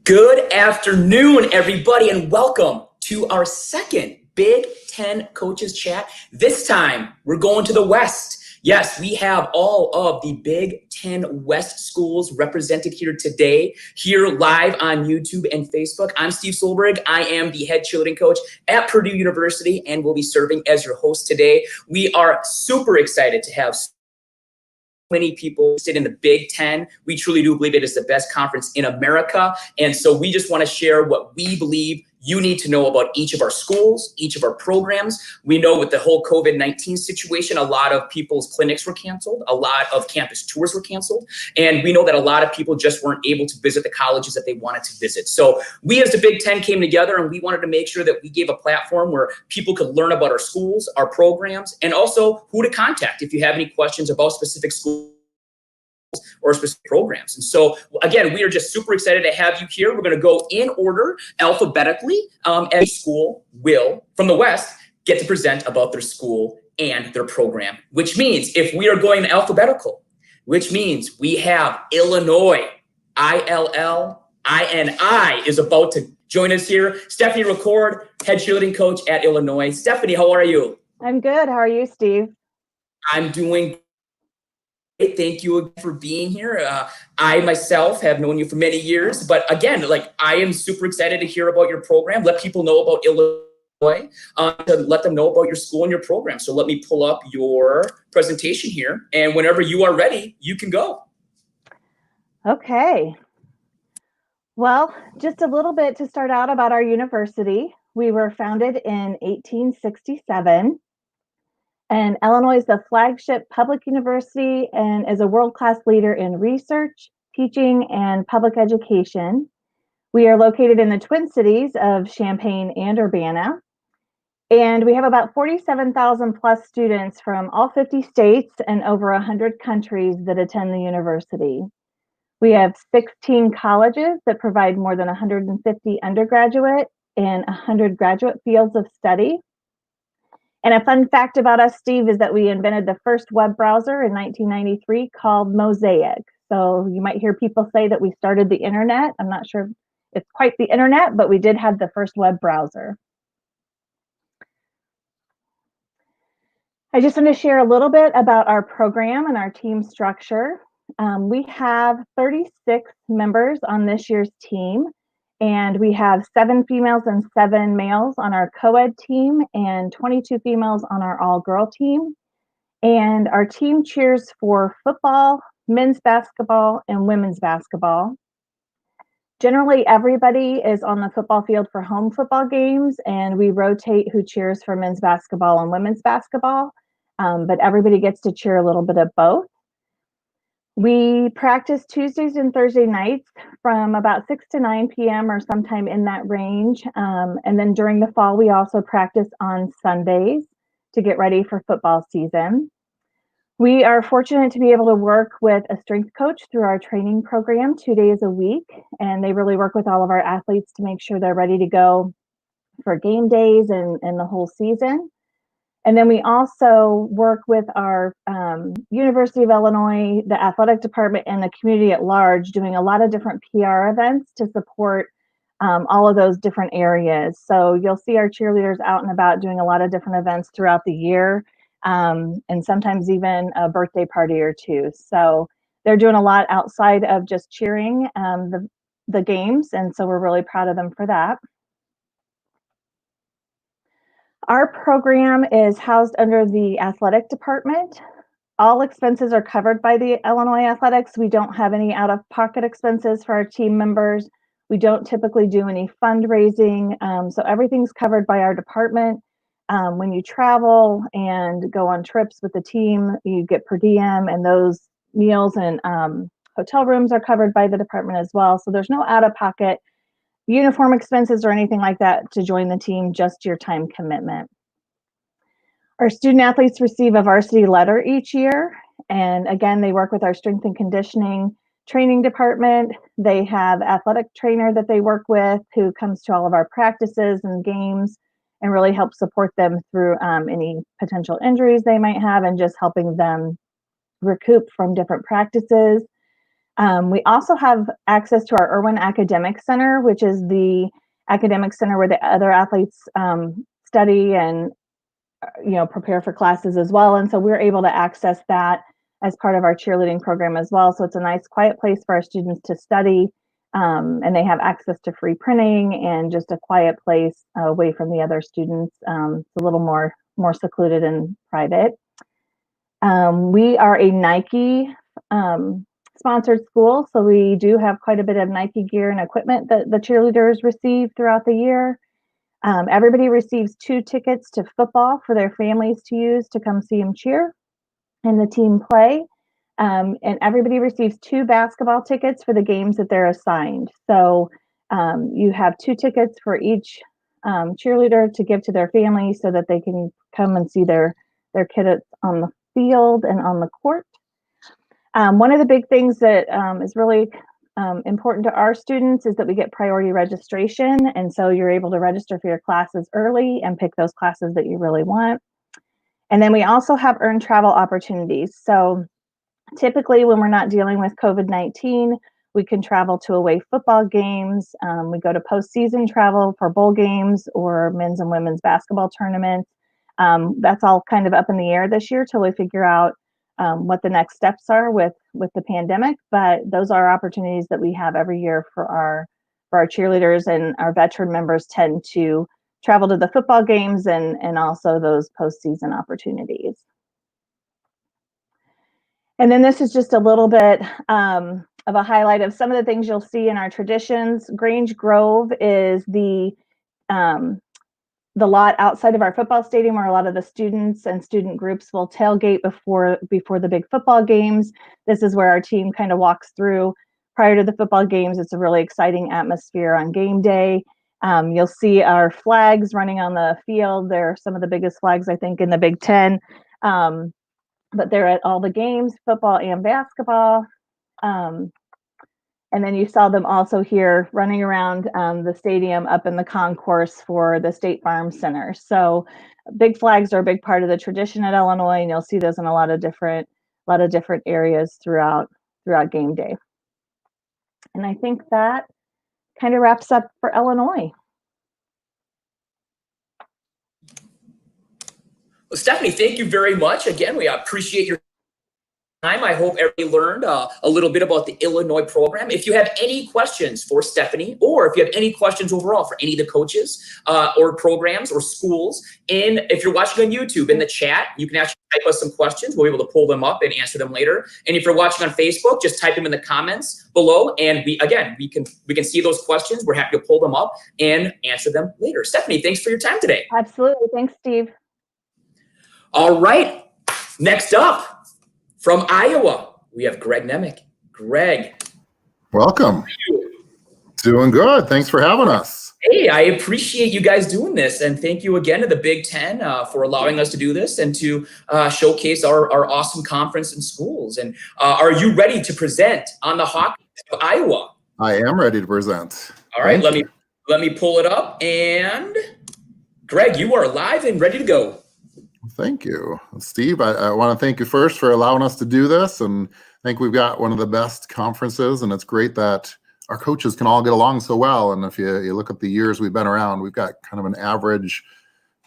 Good afternoon, everybody, and welcome to our second Big Ten Coaches Chat. This time, we're going to the West. Yes, we have all of the Big Ten West schools represented here today, here live on YouTube and Facebook. I'm Steve Solberg. I am the head cheerleading coach at Purdue University and will be serving as your host today. We are super excited to have many people sit in the Big Ten. We truly do believe it is the best conference in America. And so we just want to share what we believe you need to know about each of our schools, each of our programs. We know with the whole COVID-19 situation, a lot of people's clinics were canceled. A lot of campus tours were canceled. And we know that a lot of people just weren't able to visit the colleges that they wanted to visit. So we as the Big Ten came together and we wanted to make sure that we gave a platform where people could learn about our schools, our programs, and also who to contact if you have any questions about specific schools or specific programs. And so, again, we are just super excited to have you here. We're going to go in order alphabetically. Every school will, from the West, get to present about their school and their program, which means if we are going alphabetical, which means we have Illinois, ILLINI is about to join us here. Stephanie Record, head cheerleading coach at Illinois. Stephanie, how are you? I'm good. How are you, Steve? I'm doing thank you again for being here. I myself have known you for many years, but again, I am super excited to hear about your program. Let people know about Illinois, to let them know about your school and your program. So let me pull up your presentation here, and whenever you are ready, you can go. Okay. Well, just a little bit to start out about our university. We were founded in 1867. And Illinois is the flagship public university and is a world-class leader in research, teaching, and public education. We are located in the Twin Cities of Champaign and Urbana. And we have about 47,000 plus students from all 50 states and over 100 countries that attend the university. We have 16 colleges that provide more than 150 undergraduate and 100 graduate fields of study. And a fun fact about us, Steve, is that we invented the first web browser in 1993 called Mosaic. So you might hear people say that we started the internet. I'm not sure if it's quite the internet, but we did have the first web browser. I just want to share a little bit about our program and our team structure. We have 36 members on this year's team. And we have 7 females and 7 males on our co-ed team and 22 females on our all-girl team. And our team cheers for football, men's basketball, and women's basketball. Generally, everybody is on the football field for home football games, and we rotate who cheers for men's basketball and women's basketball, but everybody gets to cheer a little bit of both. We practice Tuesdays and Thursday nights from about 6 to 9 p.m. or sometime in that range. And then during the fall, we also practice on Sundays to get ready for football season. We are fortunate to be able to work with a strength coach through our training program 2 days a week. And they really work with all of our athletes to make sure they're ready to go for game days and the whole season. And then we also work with our University of Illinois, the athletic department, and the community at large, doing a lot of different PR events to support all of those different areas. So you'll see our cheerleaders out and about doing a lot of different events throughout the year, and sometimes even a birthday party or two. So they're doing a lot outside of just cheering the games, and so we're really proud of them for that. Our program is housed under the athletic department. All expenses are covered by the Illinois Athletics. We don't have any out-of-pocket expenses for our team members. We don't typically do any fundraising, so everything's covered by our department. When you travel and go on trips with the team, you get per diem, and those meals and hotel rooms are covered by the department as well. So there's no out-of-pocket uniform expenses or anything like that to join the team, just your time commitment. Our student athletes receive a varsity letter each year. And again, they work with our strength and conditioning training department. They have athletic trainer that they work with who comes to all of our practices and games and really helps support them through any potential injuries they might have and just helping them recoup from different practices. We also have access to our Irwin Academic Center, which is the academic center where the other athletes study and prepare for classes as well. And so we're able to access that as part of our cheerleading program as well. So it's a nice quiet place for our students to study, and they have access to free printing and just a quiet place away from the other students. It's a little more secluded and private. We are a Nike sponsored school, so we do have quite a bit of Nike gear and equipment that the cheerleaders receive throughout the year. Everybody receives 2 tickets to football for their families to use to come see them cheer and the team play. And everybody receives 2 basketball tickets for the games that they're assigned. So you have 2 tickets for each cheerleader to give to their family so that they can come and see their kids on the field and on the court. One of the big things that is really important to our students is that we get priority registration. And so you're able to register for your classes early and pick those classes that you really want. And then we also have earned travel opportunities. So typically when we're not dealing with COVID-19, we can travel to away football games. We go to postseason travel for bowl games or men's and women's basketball tournaments. That's all kind of up in the air this year till we figure out what the next steps are with the pandemic. But those are opportunities that we have every year for our cheerleaders, and our veteran members tend to travel to the football games and also those postseason opportunities. And then this is just a little bit of a highlight of some of the things you'll see in our traditions. Grange Grove is the lot outside of our football stadium where a lot of the students and student groups will tailgate before the big football games. This is where our team kind of walks through prior to the football games. It's a really exciting atmosphere on game day. You'll see our flags running on the field. They're some of the biggest flags, I think, in the Big Ten. But they're at all the games, football and basketball. And then you saw them also here running around the stadium up in the concourse for the State Farm Center. So big flags are a big part of the tradition at Illinois, and you'll see those in a lot of different areas throughout game day. And I think that kind of wraps up for Illinois. Well, Stephanie, thank you very much. Again, we appreciate your time. I hope everybody learned a little bit about the Illinois program. If you have any questions for Stephanie, or if you have any questions overall for any of the coaches or programs or schools, and if you're watching on YouTube, in the chat, you can actually type us some questions. We'll be able to pull them up and answer them later. And if you're watching on Facebook, just type them in the comments below, and we can see those questions. We're happy to pull them up and answer them later. Stephanie, thanks for your time today. Absolutely. Thanks, Steve. All right. Next up, from Iowa, we have Greg Nemec. Greg. Welcome. Doing good. Thanks for having us. Hey, I appreciate you guys doing this. And thank you again to the Big Ten for allowing us to do this and to showcase our awesome conference and schools. And are you ready to present on the Hawkeyes of Iowa? I am ready to present. All right, let me pull it up. And Greg, you are live and ready to go. Thank you. Steve, I want to thank you first for allowing us to do this. And I think we've got one of the best conferences, and it's great that our coaches can all get along so well. And if you look at the years we've been around, we've got kind of an average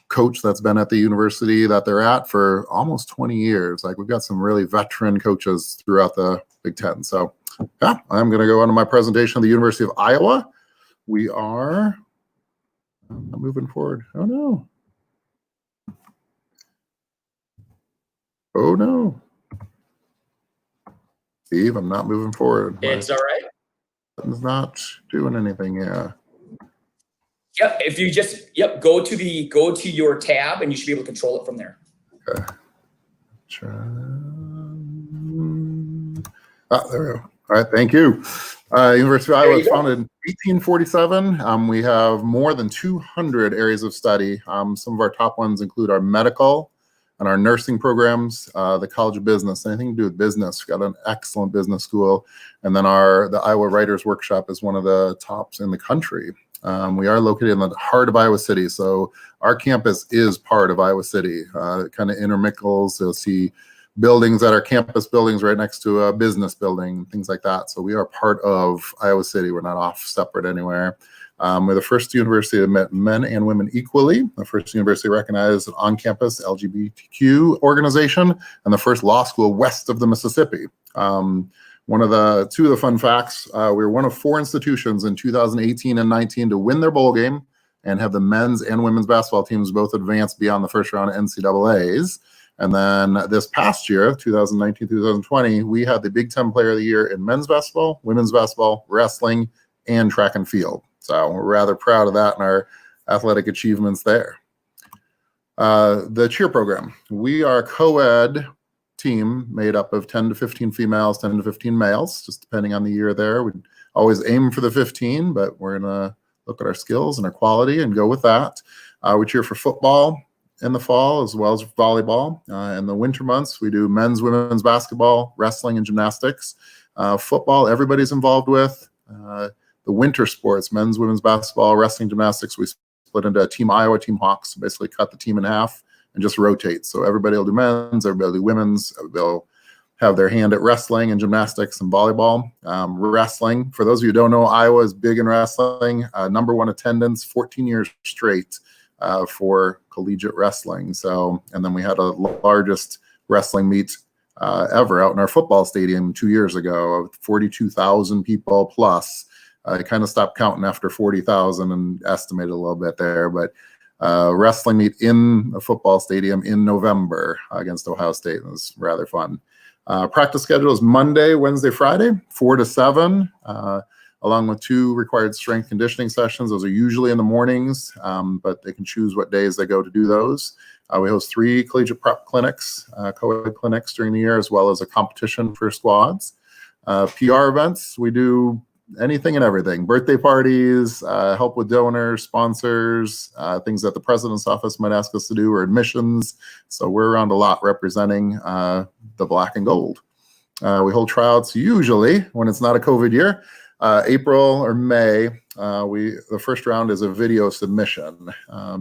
coach that's been at the university that they're at for almost 20 years. Like, we've got some really veteran coaches throughout the Big Ten. So yeah, I'm going to go on to my presentation of the University of Iowa. We are moving forward. Oh no. Oh no. Steve, I'm not moving forward. It's all right. It's not doing anything. Yeah. Yep. If you just go to your tab, and you should be able to control it from there. Okay. There we go. All right. Thank you. University of Iowa was founded in 1847. We have more than 200 areas of study. Some of our top ones include our medical and our nursing programs, the College of Business, anything to do with business. We've got an excellent business school. And then the Iowa Writers Workshop is one of the tops in the country. We are located in the heart of Iowa City. So our campus is part of Iowa City. It kind of intermingles. You'll see buildings that are campus buildings right next to a business building, things like that. So we are part of Iowa City. We're not off separate anywhere. We're the first university to admit men and women equally, the first university recognized an on-campus LGBTQ organization, and the first law school west of the Mississippi. Two of the fun facts, we were one of 4 institutions in 2018 and 19 to win their bowl game and have the men's and women's basketball teams both advance beyond the first round of NCAAs. And then this past year, 2019-2020, we had the Big Ten Player of the Year in men's basketball, women's basketball, wrestling, and track and field. So we're rather proud of that and our athletic achievements there. The cheer program. We are a co-ed team made up of 10 to 15 females, 10 to 15 males, just depending on the year there. We always aim for the 15, but we're going to look at our skills and our quality and go with that. We cheer for football in the fall as well as volleyball. In the winter months, we do men's, women's basketball, wrestling, and gymnastics. Football, everybody's involved with. The winter sports, men's, women's basketball, wrestling, gymnastics, we split into Team Iowa, Team Hawks, basically cut the team in half and just rotate. So everybody will do men's, everybody will do women's, they'll have their hand at wrestling and gymnastics and volleyball. Wrestling, for those of you who don't know, Iowa is big in wrestling, #1 attendance, 14 years straight for collegiate wrestling. So, and then we had a largest wrestling meet ever out in our football stadium 2 years ago of 42,000 people plus. I kind of stopped counting after 40,000 and estimated a little bit there, but wrestling meet in a football stadium in November against Ohio State. It was rather fun. Practice schedule is Monday, Wednesday, Friday, 4 to 7, along with 2 required strength conditioning sessions. Those are usually in the mornings, but they can choose what days they go to do those. We host 3 collegiate prep clinics, co-ed clinics during the year, as well as a competition for squads. PR events, we do anything and everything. Birthday parties, help with donors, sponsors, things that the president's office might ask us to do, or admissions. So we're around a lot representing the black and gold. We hold tryouts usually when it's not a COVID year, April or May. The first round is a video submission.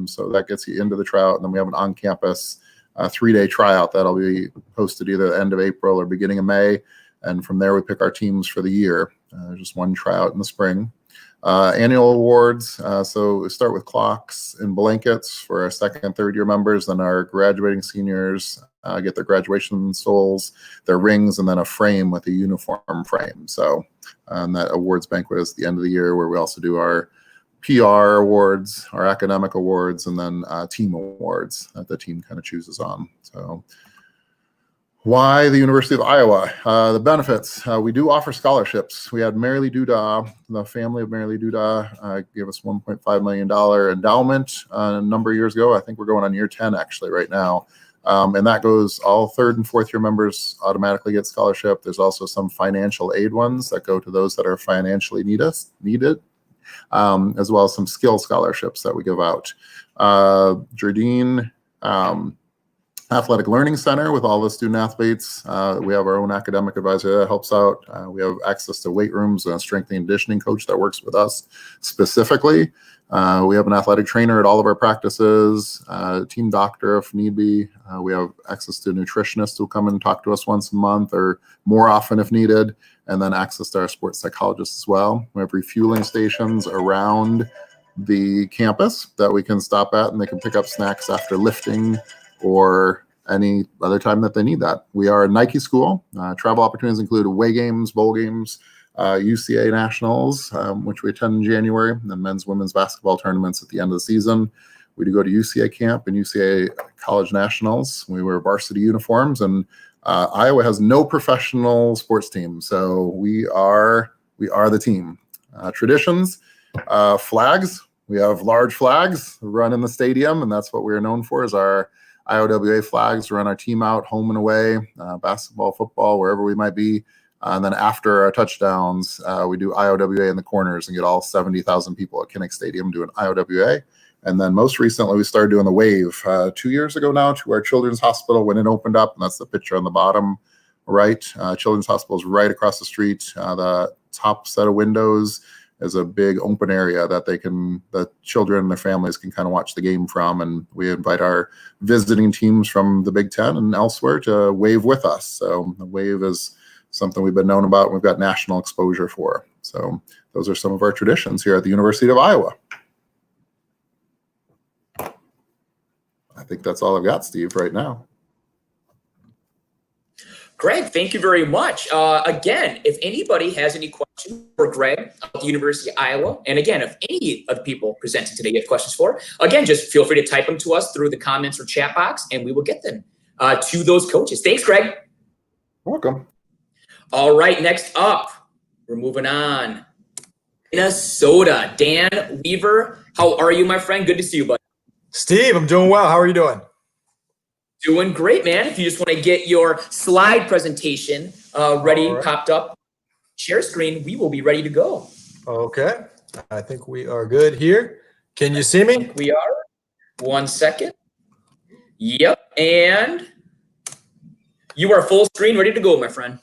So that gets you into the tryout. And then we have an on-campus 3-day tryout that'll be posted either the end of April or beginning of May. And from there, we pick our teams for the year. There's just 1 tryout in the spring. Annual awards. So we start with clocks and blankets for our 2nd and 3rd year members. Then our graduating seniors get their graduation soles, their rings, and then a frame with a uniform frame. So that awards banquet is the end of the year, where we also do our PR awards, our academic awards, and then team awards that the team kind of chooses on. So why the University of Iowa? The benefits. We do offer scholarships. We had Marilee Duda, the family of Marilee Duda, gave us $1.5 million endowment a number of years ago. I think we're going on year 10 actually right now. And that goes, all 3rd and 4th year members automatically get scholarship. There's also some financial aid ones that go to those that are financially needed, as well as some skill scholarships that we give out. Jardine, Athletic Learning Center with all the student athletes. We have our own academic advisor that helps out. We have access to weight rooms and a strength and conditioning coach that works with us specifically. We have an athletic trainer at all of our practices, team doctor if need be. We have access to nutritionists who come and talk to us once a month or more often if needed, and then access to our sports psychologists as well. We have refueling stations around the campus that we can stop at, and they can pick up snacks after lifting or any other time that they need that. We are a Nike school. Travel opportunities include away games, bowl games, UCA Nationals, which we attend in January, and then men's, women's basketball tournaments at the end of the season. We do go to UCA camp and UCA College Nationals. We wear varsity uniforms, and Iowa has no professional sports team, so we are the team. Traditions, flags. We have large flags run in the stadium, and that's what we're known for, is our IOWA flags. Run our team out home and away, basketball, football, wherever we might be. And then after our touchdowns, we do IOWA in the corners and get all 70,000 people at Kinnick Stadium doing IOWA. And then most recently, we started doing the wave 2 years ago now to our Children's Hospital when it opened up. And that's the picture on the bottom right. Children's Hospital is right across the street. The top set of windows is a big open area that the children and their families can kind of watch the game from. And we invite our visiting teams from the Big Ten and elsewhere to wave with us. So the wave is something we've been known about, and we've got national exposure for. So those are some of our traditions here at the University of Iowa. I think that's all I've got, Steve, right now. Greg, thank you very much. Again, if anybody has any questions for Greg at the University of Iowa, and again, if any of the people presenting today you have questions for, again, just feel free to type them to us through the comments or chat box, and we will get them to those coaches. Thanks, Greg. Welcome. All right, next up, we're moving on. Minnesota, Dan Weaver. How are you, my friend? Good to see you, bud. Steve, I'm doing well. How are you doing? Doing great, man. If you just want to get your slide presentation ready, popped up, share screen, we will be ready to go. Okay. I think we are good here. Can you see me? We are. 1 second. Yep. And you are full screen, ready to go, my friend.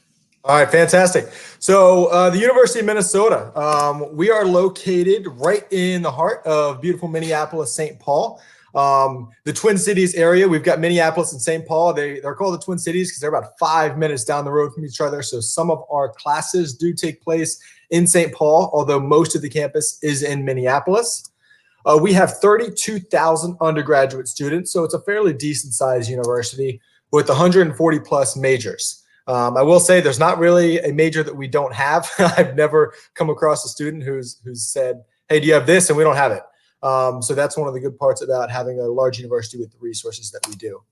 All right, fantastic. So the University of Minnesota, we are located right in the heart of beautiful Minneapolis, St. Paul. The Twin Cities area, we've got Minneapolis and St. Paul. They're called the Twin Cities because they're about 5 minutes down the road from each other. So some of our classes do take place in St. Paul, although most of the campus is in Minneapolis. We have 32,000 undergraduate students, so it's a fairly decent sized university with 140 plus majors. I will say there's not really a major that we don't have. I've never come across a student who's said, hey, do you have this? And we don't have it. So that's one of the good parts about having a large university with the resources that we do.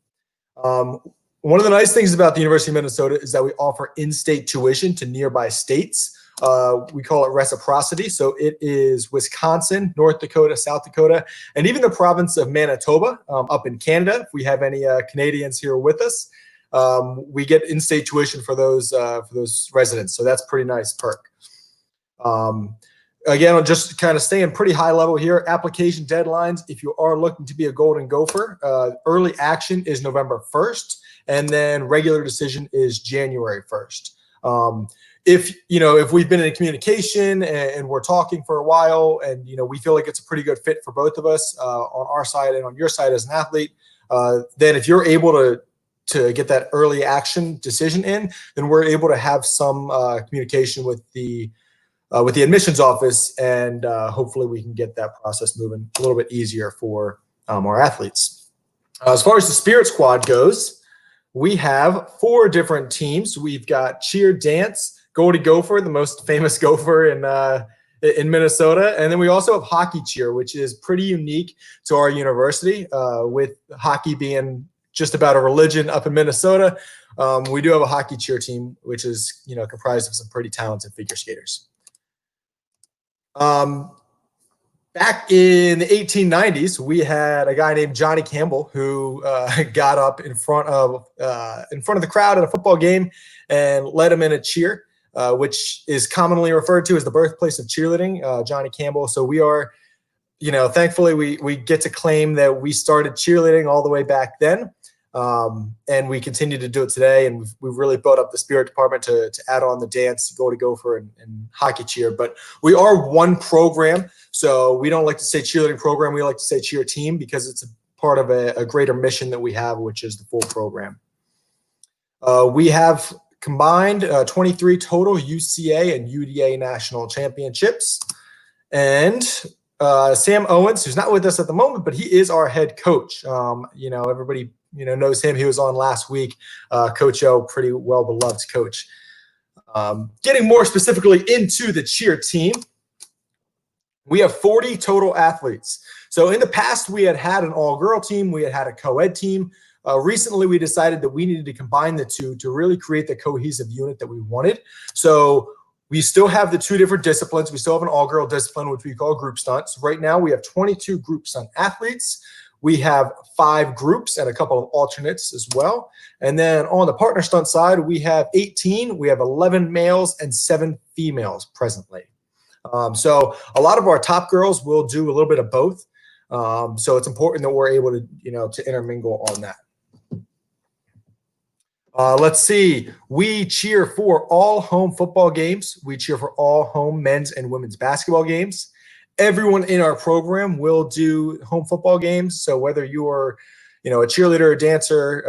One of the nice things about the University of Minnesota is that we offer in-state tuition to nearby states. We call it reciprocity. So it is Wisconsin, North Dakota, South Dakota, and even the province of Manitoba up in Canada. If we have any Canadians here with us, we get in-state tuition for those residents. So that's a pretty nice perk. Again, I'll just kind of staying pretty high level here. Application deadlines, if you are looking to be a Golden Gopher, early action is November 1st, and then regular decision is January 1st. If we've been in communication and we're talking for a while and, we feel like it's a pretty good fit for both of us on our side and on your side as an athlete, then if you're able to get that early action decision in, then we're able to have some communication with the admissions office, and hopefully we can get that process moving a little bit easier for our athletes. As far as the Spirit Squad goes, we have 4 different teams. We've got cheer, dance, Goldie Gopher, the most famous gopher in Minnesota, and then we also have hockey cheer, which is pretty unique to our university, with hockey being just about a religion up in Minnesota. We do have a hockey cheer team, which is comprised of some pretty talented figure skaters. Back in the 1890s, we had a guy named Johnny Campbell who got up in front of the crowd at a football game and led him in a cheer, which is commonly referred to as the birthplace of cheerleading, Johnny Campbell. So we are, thankfully we get to claim that we started cheerleading all the way back then. And we continue to do it today, and we've really built up the spirit department to add on the dance, Goldie Gopher, and hockey cheer. But we are one program, so we don't like to say cheerleading program. We like to say cheer team because it's a part of a greater mission that we have, which is the full program. We have combined 23 total UCA and UDA national championships, and Sam Owens, who's not with us at the moment, but he is our head coach. Everybody knows him. He was on last week. Coach O, pretty well beloved coach. Getting more specifically into the cheer team, we have 40 total athletes. So in the past, we had an all-girl team. We had a co-ed team. Recently, we decided that we needed to combine the two to really create the cohesive unit that we wanted. So we still have the 2 different disciplines. We still have an all-girl discipline, which we call group stunts. Right now, we have 22 group stunt athletes. We have 5 groups and a couple of alternates as well. And then on the partner stunt side, we have 18. We have 11 males and 7 females presently. So a lot of our top girls will do a little bit of both. So it's important that we're able to, to intermingle on that. Let's see. We cheer for all home football games. We cheer for all home men's and women's basketball games. Everyone in our program will do home football games. So whether you're, a cheerleader, a dancer,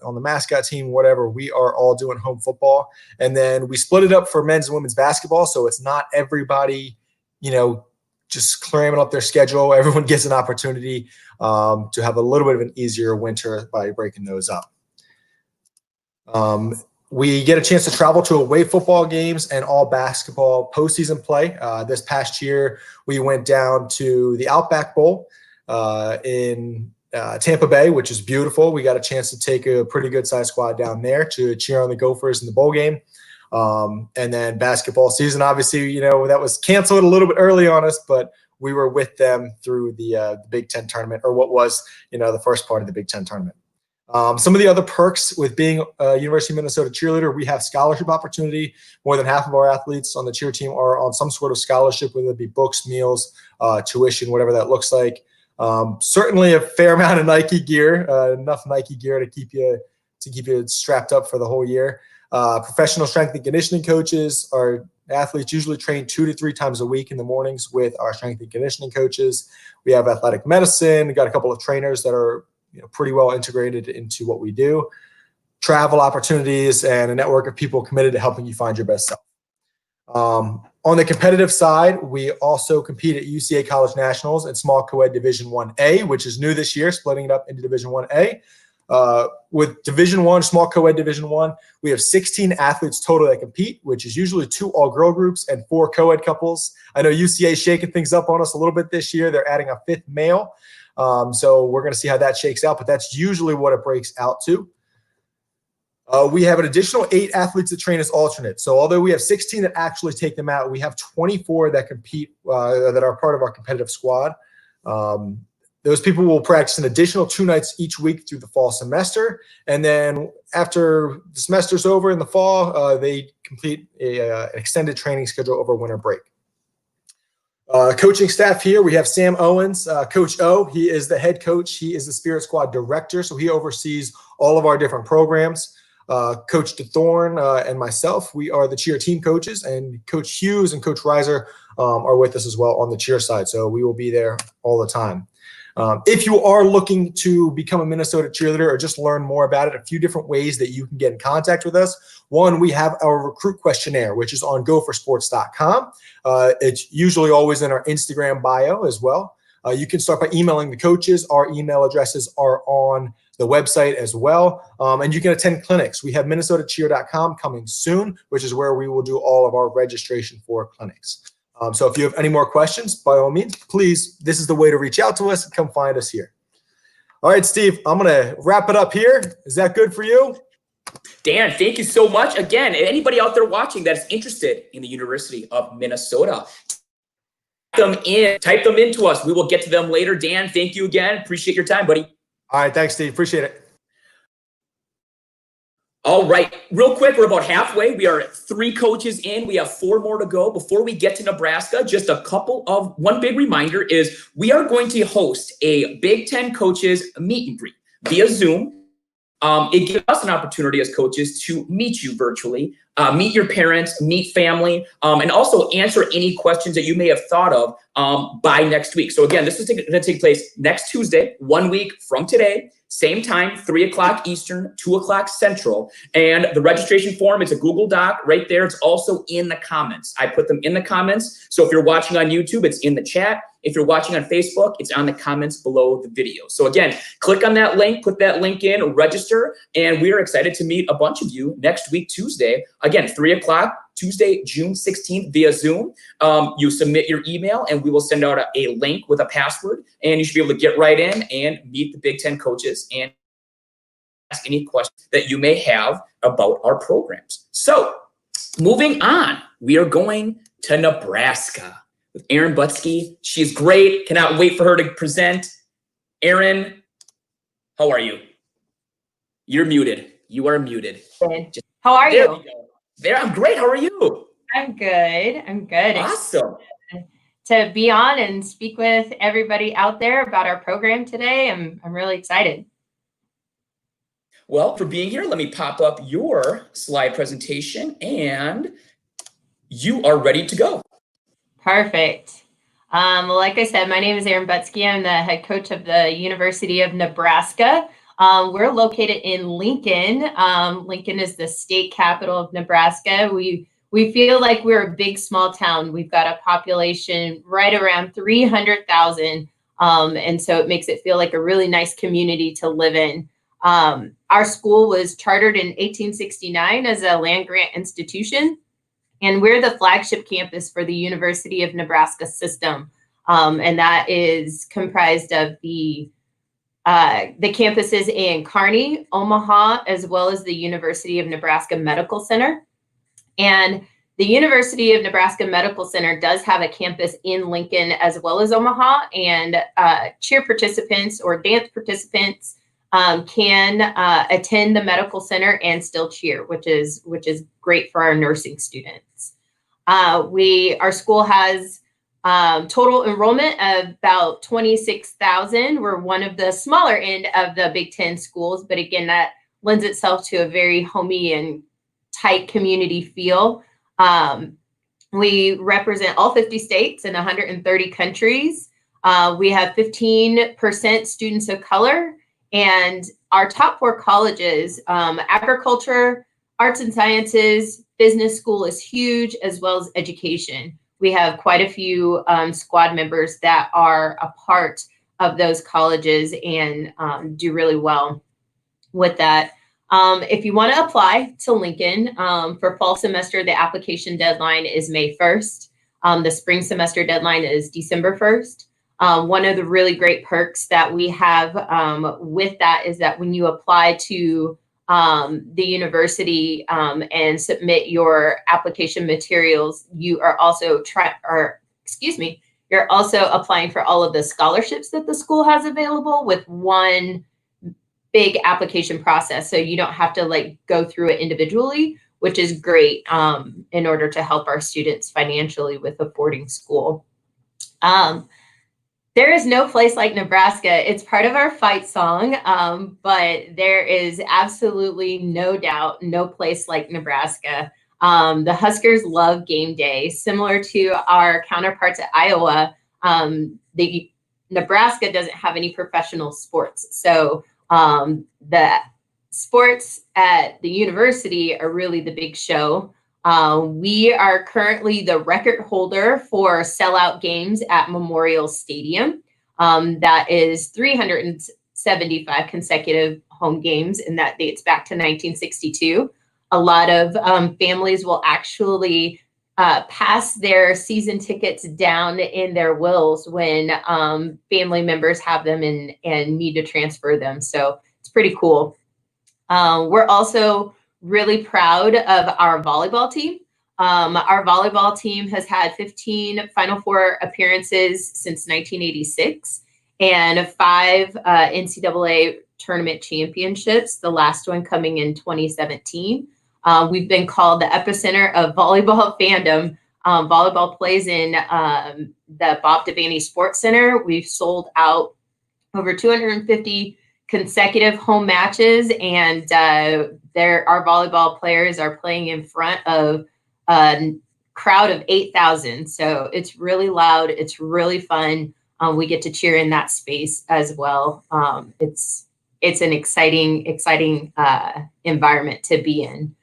on the mascot team, whatever, we are all doing home football. And then we split it up for men's and women's basketball. So it's not everybody, just cramming up their schedule. Everyone gets an opportunity to have a little bit of an easier winter by breaking those up. We get a chance to travel to away football games and all basketball postseason play. This past year, we went down to the Outback Bowl in Tampa Bay, which is beautiful. We got a chance to take a pretty good sized squad down there to cheer on the Gophers in the bowl game. And then basketball season, obviously, that was canceled a little bit early on us, but we were with them through the Big Ten tournament, or what was, the first part of the Big Ten tournament. Some of the other perks with being a University of Minnesota cheerleader, we have scholarship opportunity. More than half of our athletes on the cheer team are on some sort of scholarship, whether it be books, meals, tuition, whatever that looks like. Certainly a fair amount of Nike gear, enough Nike gear to keep you strapped up for the whole year. Professional strength and conditioning coaches. Our athletes usually train 2 to 3 times a week in the mornings with our strength and conditioning coaches. We have athletic medicine. We got a couple of trainers that are pretty well integrated into what we do. Travel opportunities and a network of people committed to helping you find your best self. On the competitive side, we also compete at UCA College Nationals in small co-ed Division 1A, which is new this year, splitting it up into Division 1A. With Division 1, small co-ed Division 1, we have 16 athletes total that compete, which is usually 2 all-girl groups and 4 co-ed couples. I know UCA is shaking things up on us a little bit this year. They're adding a 5th male. So we're going to see how that shakes out, but that's usually what it breaks out to. We have an additional 8 athletes that train as alternates. So although we have 16 that actually take them out, we have 24 that compete, that are part of our competitive squad. Those people will practice an additional 2 nights each week through the fall semester. And then after the semester's over in the fall, they complete an extended training schedule over winter break. Coaching staff here, we have Sam Owens, Coach O. He is the head coach. He is the Spirit Squad director, so he oversees all of our different programs. Coach DeThorne and myself, we are the cheer team coaches, and Coach Hughes and Coach Reiser are with us as well on the cheer side, so we will be there all the time. If you are looking to become a Minnesota cheerleader or just learn more about it, a few different ways that you can get in contact with us. One, we have our recruit questionnaire, which is on gophersports.com. It's usually always in our Instagram bio as well. You can start by emailing the coaches. Our email addresses are on the website as well. And you can attend clinics. We have minnesotacheer.com coming soon, which is where we will do all of our registration for clinics. So if you have any more questions, by all means, please, this is the way to reach out to us and come find us here. All right, Steve, I'm going to wrap it up here. Is that good for you? Dan, thank you so much. Again, anybody out there watching that's interested in the University of Minnesota, type them into us. We will get to them later. Dan, thank you again. Appreciate your time, buddy. All right, thanks, Steve. Appreciate it. All right, real quick, we're about halfway. We are 3 coaches in. We have 4 more to go. Before we get to Nebraska, just one big reminder is we are going to host a Big Ten coaches meet and greet via Zoom. It gives us an opportunity as coaches to meet you virtually, meet your parents, meet family, and also answer any questions that you may have thought of by next week. So again, this is going to take place next Tuesday, 1 week from today. Same time, 3 o'clock Eastern, 2 o'clock Central. And the registration form, it's a Google Doc right there. It's also in the comments. I put them in the comments. So if you're watching on YouTube, it's in the chat. If you're watching on Facebook, it's on the comments below the video. So again, click on that link, put that link in, register, and we are excited to meet a bunch of you next week, Tuesday. Again, 3 o'clock, Tuesday, June 16th via Zoom. You submit your email and we will send out a link with a password, and you should be able to get right in and meet the Big Ten coaches and ask any questions that you may have about our programs. So moving on, we are going to Nebraska with Erin Butsky. She's great. Cannot wait for her to present. Erin, how are you? You're muted. You are muted. How are you? There, I'm great. How are you? I'm good. I'm good. Awesome. To be on and speak with everybody out there about our program today. I'm really excited. Well, for being here, let me pop up your slide presentation and you are ready to go. Perfect. Like I said, my name is Erin Butsky. I'm the head coach of the University of Nebraska. We're located in Lincoln. Lincoln is the state capital of Nebraska. We feel like we're a big, small town. We've got a population right around 300,000. And so it makes it feel like a really nice community to live in. Our school was chartered in 1869 as a land-grant institution. And we're the flagship campus for the University of Nebraska system. And that is comprised of the campuses in Kearney, Omaha, as well as the University of Nebraska Medical Center. And the University of Nebraska Medical Center does have a campus in Lincoln as well as Omaha, and cheer participants or dance participants can attend the medical center and still cheer, which is great for our nursing students. Our school has total enrollment of about 26,000. We're one of the smaller end of the Big Ten schools, but again, that lends itself to a very homey and tight community feel. We represent all 50 states and 130 countries. We have 15% students of color, and our top 4 colleges, agriculture, arts and sciences, business school is huge, as well as education. We have quite a few squad members that are a part of those colleges and do really well with that. If you want to apply to Lincoln for fall semester, the application deadline is May 1st. The spring semester deadline is December 1st. One of the really great perks that we have with that is that when you apply to the university and submit your application materials, you are also you're also applying for all of the scholarships that the school has available with one big application process. So you don't have to go through it individually, which is great in order to help our students financially with affording school. There is no place like Nebraska. It's part of our fight song, but there is absolutely no doubt no place like Nebraska. The Huskers love game day. Similar to our counterparts at Iowa, Nebraska doesn't have any professional sports. So the sports at the university are really the big show. We are currently the record holder for sellout games at Memorial Stadium. That is 375 consecutive home games, and that dates back to 1962. A lot of families will actually pass their season tickets down in their wills when family members have them and need to transfer them. So it's pretty cool. We're also really proud of our volleyball team. Our volleyball team has had 15 Final Four appearances since 1986 and 5 NCAA tournament championships, the last one coming in 2017. We've been called the epicenter of volleyball fandom. Volleyball plays in the Bob Devaney Sports Center. We've sold out over 250 consecutive home matches, and our volleyball players are playing in front of a crowd of 8,000. So it's really loud. It's really fun. We get to cheer in that space as well. It's an exciting environment to be in.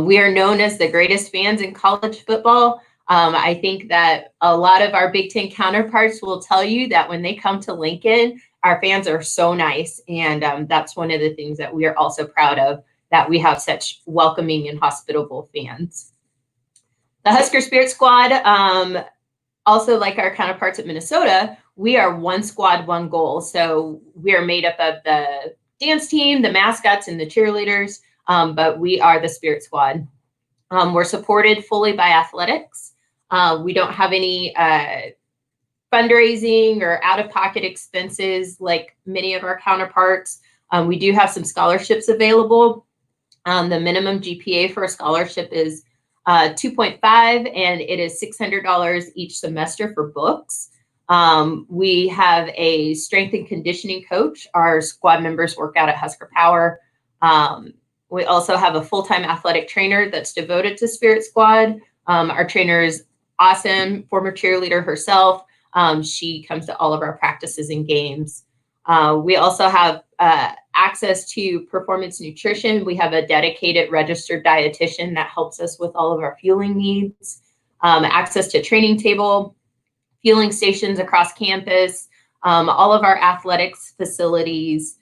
We are known as the greatest fans in college football. I think that a lot of our Big Ten counterparts will tell you that when they come to Lincoln, our fans are so nice. And that's one of the things that we are also proud of, that we have such welcoming and hospitable fans. The Husker Spirit Squad, also like our counterparts at Minnesota, we are one squad, one goal. So we are made up of the dance team, the mascots, and the cheerleaders, but we are the Spirit Squad. We're supported fully by athletics. We don't have any fundraising or out-of-pocket expenses like many of our counterparts. We do have some scholarships available. The minimum GPA for a scholarship is 2.5, and it is $600 each semester for books. We have a strength and conditioning coach. Our squad members work out at Husker Power. We also have a full-time athletic trainer that's devoted to Spirit Squad. Our trainer is awesome, former cheerleader herself. She comes to all of our practices and games. We also have access to performance nutrition. We have a dedicated registered dietitian that helps us with all of our fueling needs. Access to training table, fueling stations across campus, all of our athletics facilities.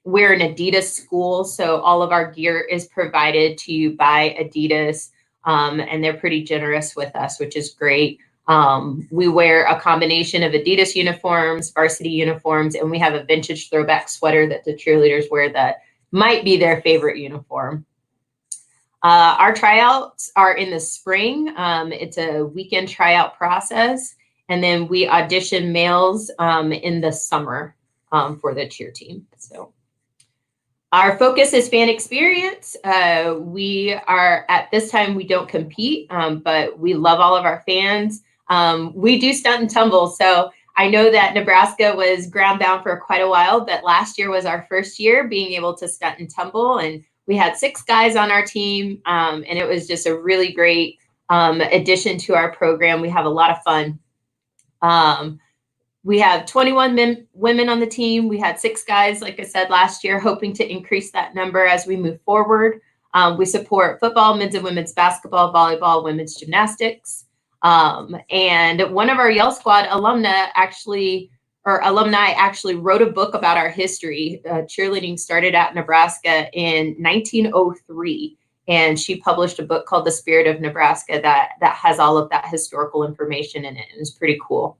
We're an Adidas school, so all of our gear is provided to you by Adidas, and they're pretty generous with us, which is great. We wear a combination of Adidas uniforms, varsity uniforms, and we have a vintage throwback sweater that the cheerleaders wear that might be their favorite uniform. Our tryouts are in the spring. It's a weekend tryout process, and then we audition males in the summer for the cheer team. So our focus is fan experience. We are, at this time, we don't compete, but we love all of our fans. We do stunt and tumble. So I know that Nebraska was ground bound for quite a while, but last year was our first year being able to stunt and tumble. And we had 6 guys on our team, and it was just a really great addition to our program. We have a lot of fun. We have 21 women on the team. We had 6 guys, like I said, last year, hoping to increase that number as we move forward. We support football, men's and women's basketball, volleyball, women's gymnastics. And one of our Yell Squad alumni actually wrote a book about our history. Cheerleading started at Nebraska in 1903. And she published a book called The Spirit of Nebraska that has all of that historical information in it. And it's pretty cool.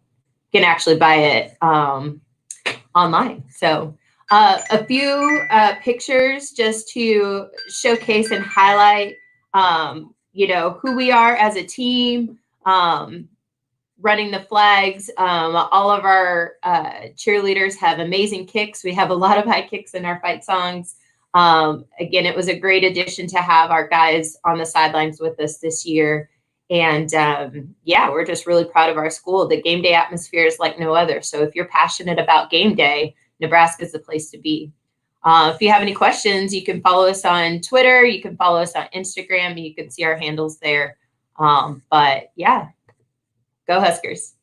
You can actually buy it online. So a few pictures just to showcase and highlight, who we are as a team, running the flags. All of our cheerleaders have amazing kicks. We have a lot of high kicks in our fight songs. Again, it was a great addition to have our guys on the sidelines with us this year. And we're just really proud of our school. The game day atmosphere is like no other. So if you're passionate about game day, Nebraska is the place to be. If you have any questions, you can follow us on Twitter. You can follow us on Instagram. You can see our handles there. But yeah, go Huskers.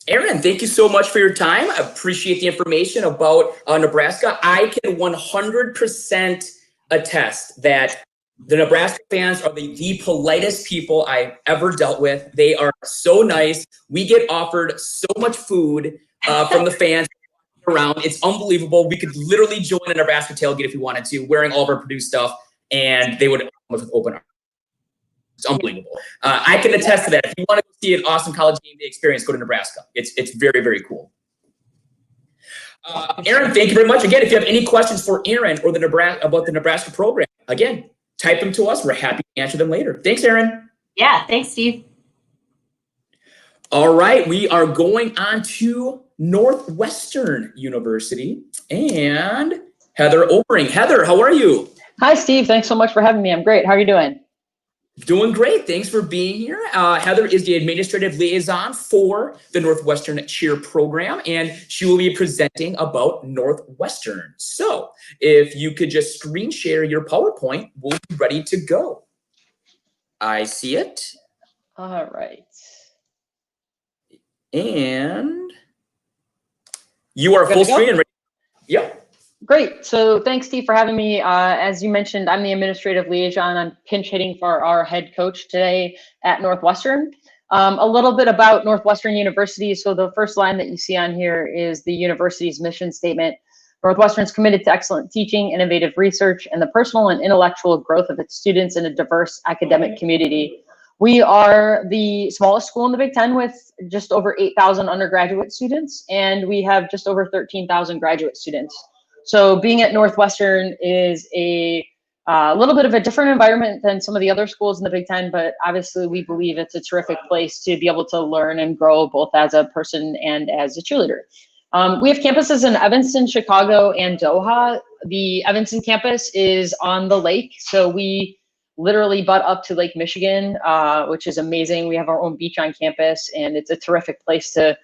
Aaron, thank you so much for your time. I appreciate the information about Nebraska. I can 100% attest that the Nebraska fans are the politest people I've ever dealt with. They are so nice. We get offered so much food from the fans around. It's unbelievable. We could literally join a Nebraska tailgate if we wanted to, wearing all of our Purdue stuff, and they would with open arms. It's unbelievable. I can attest to that. If you want to see an awesome college game day experience, go to Nebraska. It's very, very cool. Aaron, thank you very much. Again, if you have any questions for Aaron or about the Nebraska program, again, type them to us. We're happy to answer them later. Thanks, Aaron. Yeah, thanks, Steve. All right, we are going on to Northwestern University and Heather Obering. Heather, how are you? Hi, Steve. Thanks so much for having me. I'm great. How are you doing? Doing great. Thanks for being here. Heather is the administrative liaison for the Northwestern cheer program, and she will be presenting about Northwestern. So if you could just screen share your PowerPoint, we'll be ready to go. I see it. All right. And you are full screen and ready. Yep. Great. So thanks, Steve, for having me. As you mentioned, I'm the administrative liaison. I'm pinch hitting for our head coach today at Northwestern. A little bit about Northwestern University. So the first line that you see on here is the university's mission statement. Northwestern is committed to excellent teaching, innovative research, and the personal and intellectual growth of its students in a diverse academic community. We are the smallest school in the Big Ten with just over 8,000 undergraduate students, and we have just over 13,000 graduate students. So being at Northwestern is a little bit of a different environment than some of the other schools in the Big Ten, but obviously we believe it's a terrific place to be able to learn and grow both as a person and as a cheerleader. We have campuses in Evanston, Chicago, and Doha. The Evanston campus is on the lake, so we literally butt up to Lake Michigan, which is amazing. We have our own beach on campus, and it's a terrific place to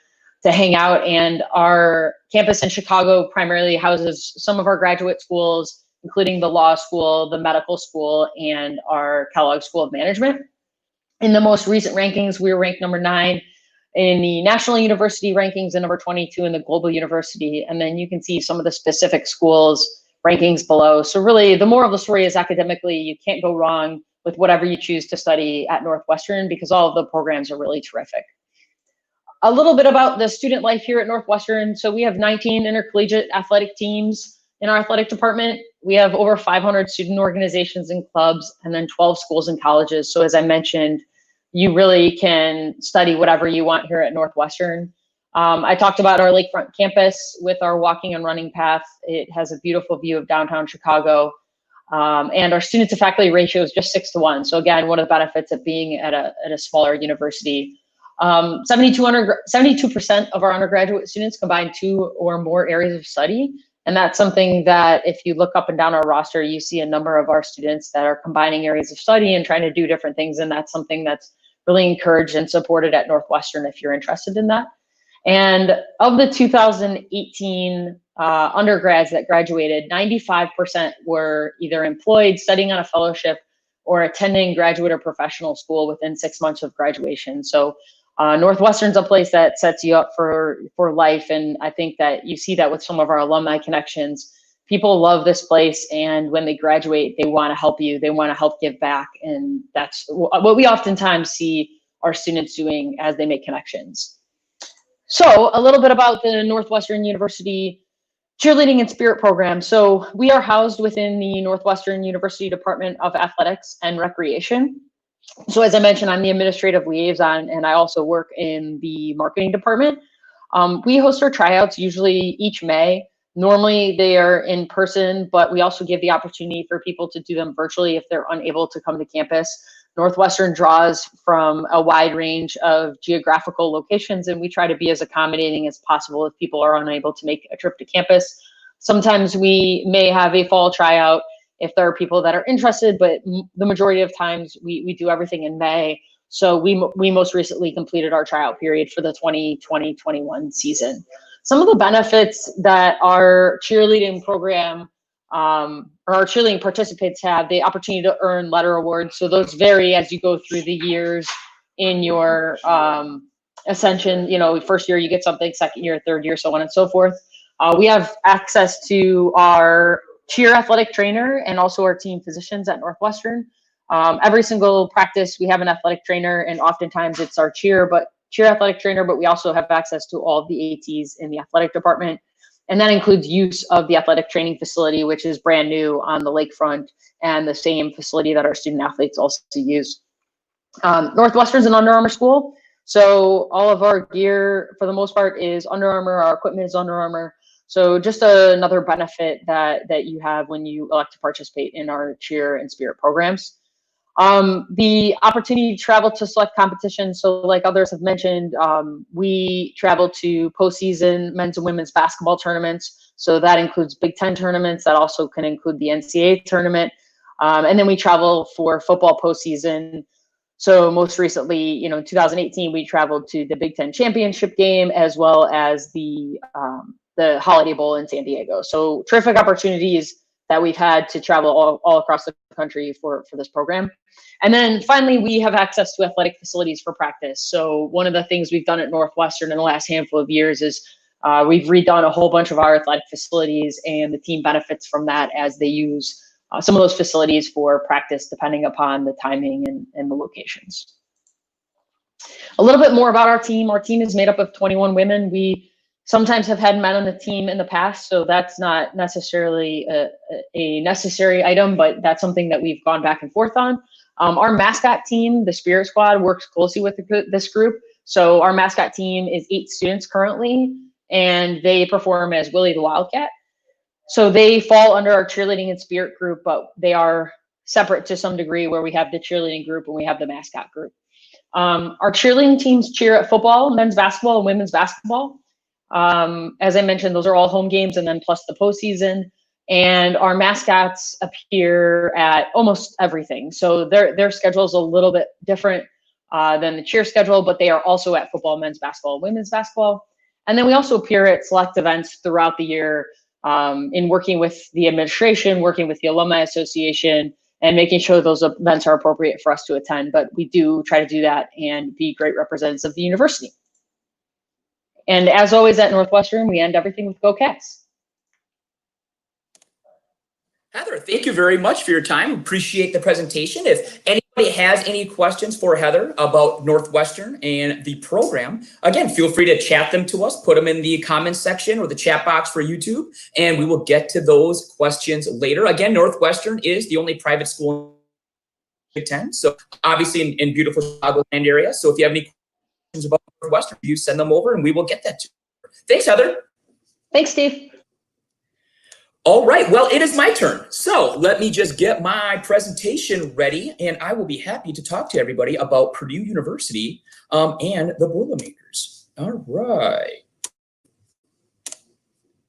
hang out. And our campus in Chicago primarily houses some of our graduate schools, including the law school, the medical school, and our Kellogg School of Management. In the most recent rankings, we were ranked number 9 in the national university rankings and number 22 in the global university. And then you can see some of the specific schools rankings below. So really the moral of the story is academically, you can't go wrong with whatever you choose to study at Northwestern because all of the programs are really terrific. A little bit about the student life here at Northwestern. So we have 19 intercollegiate athletic teams in our athletic department. We have over 500 student organizations and clubs, and then 12 schools and colleges. So as I mentioned, you really can study whatever you want here at Northwestern. I talked about our lakefront campus with our walking and running path. It has a beautiful view of downtown Chicago. And our student to faculty ratio is just 6-to-1. So again, one of the benefits of being at a smaller university. 72% of our undergraduate students combine 2 or more areas of study. And that's something that if you look up and down our roster, you see a number of our students that are combining areas of study and trying to do different things. And that's something that's really encouraged and supported at Northwestern if you're interested in that. And of the 2018 undergrads that graduated, 95% were either employed, studying on a fellowship, or attending graduate or professional school within 6 months of graduation. So Northwestern's a place that sets you up for life. And I think that you see that with some of our alumni connections. People love this place, and when they graduate, they want to help you. They want to help give back. And that's what we oftentimes see our students doing as they make connections. So a little bit about the Northwestern University cheerleading and spirit program. So we are housed within the Northwestern University Department of Athletics and Recreation. So as I mentioned, I'm the administrative liaison, and I also work in the marketing department. We host our tryouts usually each May. Normally they are in person, but we also give the opportunity for people to do them virtually if they're unable to come to campus. Northwestern draws from a wide range of geographical locations, and we try to be as accommodating as possible if people are unable to make a trip to campus. Sometimes we may have a fall tryout if there are people that are interested, but the majority of times we do everything in May. So we most recently completed our tryout period for the 2020-21 season. Some of the benefits that our cheerleading program or our cheerleading participants have, the opportunity to earn letter awards. So those vary as you go through the years in your ascension. You know, first year you get something, second year, third year, so on and so forth. We have access to our cheer athletic trainer and also our team physicians at Northwestern. Every single practice we have an athletic trainer, and oftentimes it's our cheer athletic trainer, but we also have access to all of the ATs in the athletic department. And that includes use of the athletic training facility, which is brand new on the lakefront, and the same facility that our student athletes also use. Northwestern's an Under Armour school, so all of our gear, for the most part, is Under Armour. Our equipment is Under Armour. So just another benefit that you have when you elect to participate in our cheer and spirit programs. The opportunity to travel to select competitions. So like others have mentioned, we travel to postseason men's and women's basketball tournaments. So that includes Big Ten tournaments. That also can include the NCAA tournament. And then we travel for football postseason. So most recently, in 2018, we traveled to the Big Ten championship game, as well as the Holiday Bowl in San Diego. So terrific opportunities that we've had to travel all across the country for this program. And then finally, we have access to athletic facilities for practice. So one of the things we've done at Northwestern in the last handful of years is we've redone a whole bunch of our athletic facilities, and the team benefits from that as they use some of those facilities for practice, depending upon the timing and the locations. A little bit more about our team. Our team is made up of 21 women. We sometimes have had men on the team in the past, so that's not necessarily a necessary item, but that's something that we've gone back and forth on. Our mascot team, the Spirit Squad, works closely with this group. So our mascot team is 8 students currently, and they perform as Willie the Wildcat. So they fall under our cheerleading and spirit group, but they are separate to some degree, where we have the cheerleading group and we have the mascot group. Our cheerleading teams cheer at football, men's basketball, and women's basketball. As I mentioned, those are all home games, and then plus the postseason. And our mascots appear at almost everything. So their schedule is a little bit different than the cheer schedule, but they are also at football, men's basketball, women's basketball. And then we also appear at select events throughout the year in working with the administration, working with the Alumni Association, and making sure those events are appropriate for us to attend. But we do try to do that and be great representatives of the university. And as always at Northwestern, we end everything with Go Cats. Heather, thank you very much for your time. Appreciate the presentation. If anybody has any questions for Heather about Northwestern and the program, again, feel free to chat them to us, put them in the comments section or the chat box for YouTube, and we will get to those questions later. Again, Northwestern is the only private school in Big Ten, so obviously in beautiful Chicagoland area. So if you have any questions about Northwestern, you send them over and we will get that to you. Thanks, Heather. Thanks, Steve. All right, well, it is my turn. So let me just get my presentation ready, and I will be happy to talk to everybody about Purdue University and the Boilermakers. All right.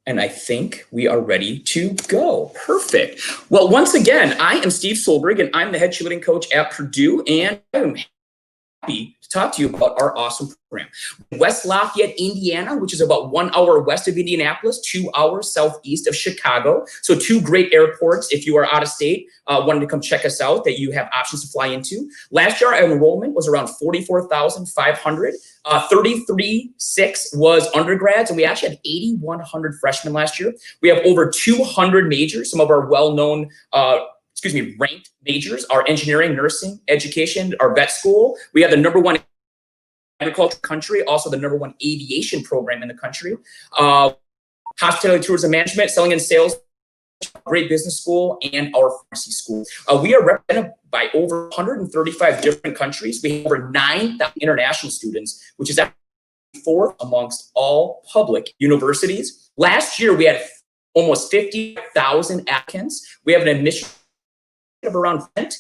And I think we are ready to go. Perfect. Well, once again, I am Steve Solberg, and I'm the head cheerleading coach at Purdue, and I'm happy to talk to you about our awesome program. West Lafayette, Indiana, which is about 1 hour west of Indianapolis, 2 hours southeast of Chicago. So 2 great airports if you are out of state, wanting to come check us out, that you have options to fly into. Last year, our enrollment was around 44,500. 33,600 was undergrads, and we actually had 8,100 freshmen last year. We have over 200 majors. Some of our well-known ranked majors are engineering, nursing, education, our vet school. We have the #1 agriculture country, also the #1 aviation program in the country. Hospitality, tourism management, selling and sales, great business school, and our pharmacy school. We are represented by over 135 different countries. We have over 9,000 international students, which is actually 4th amongst all public universities. Last year, we had almost 50,000 applicants. We have an admission of around 10%.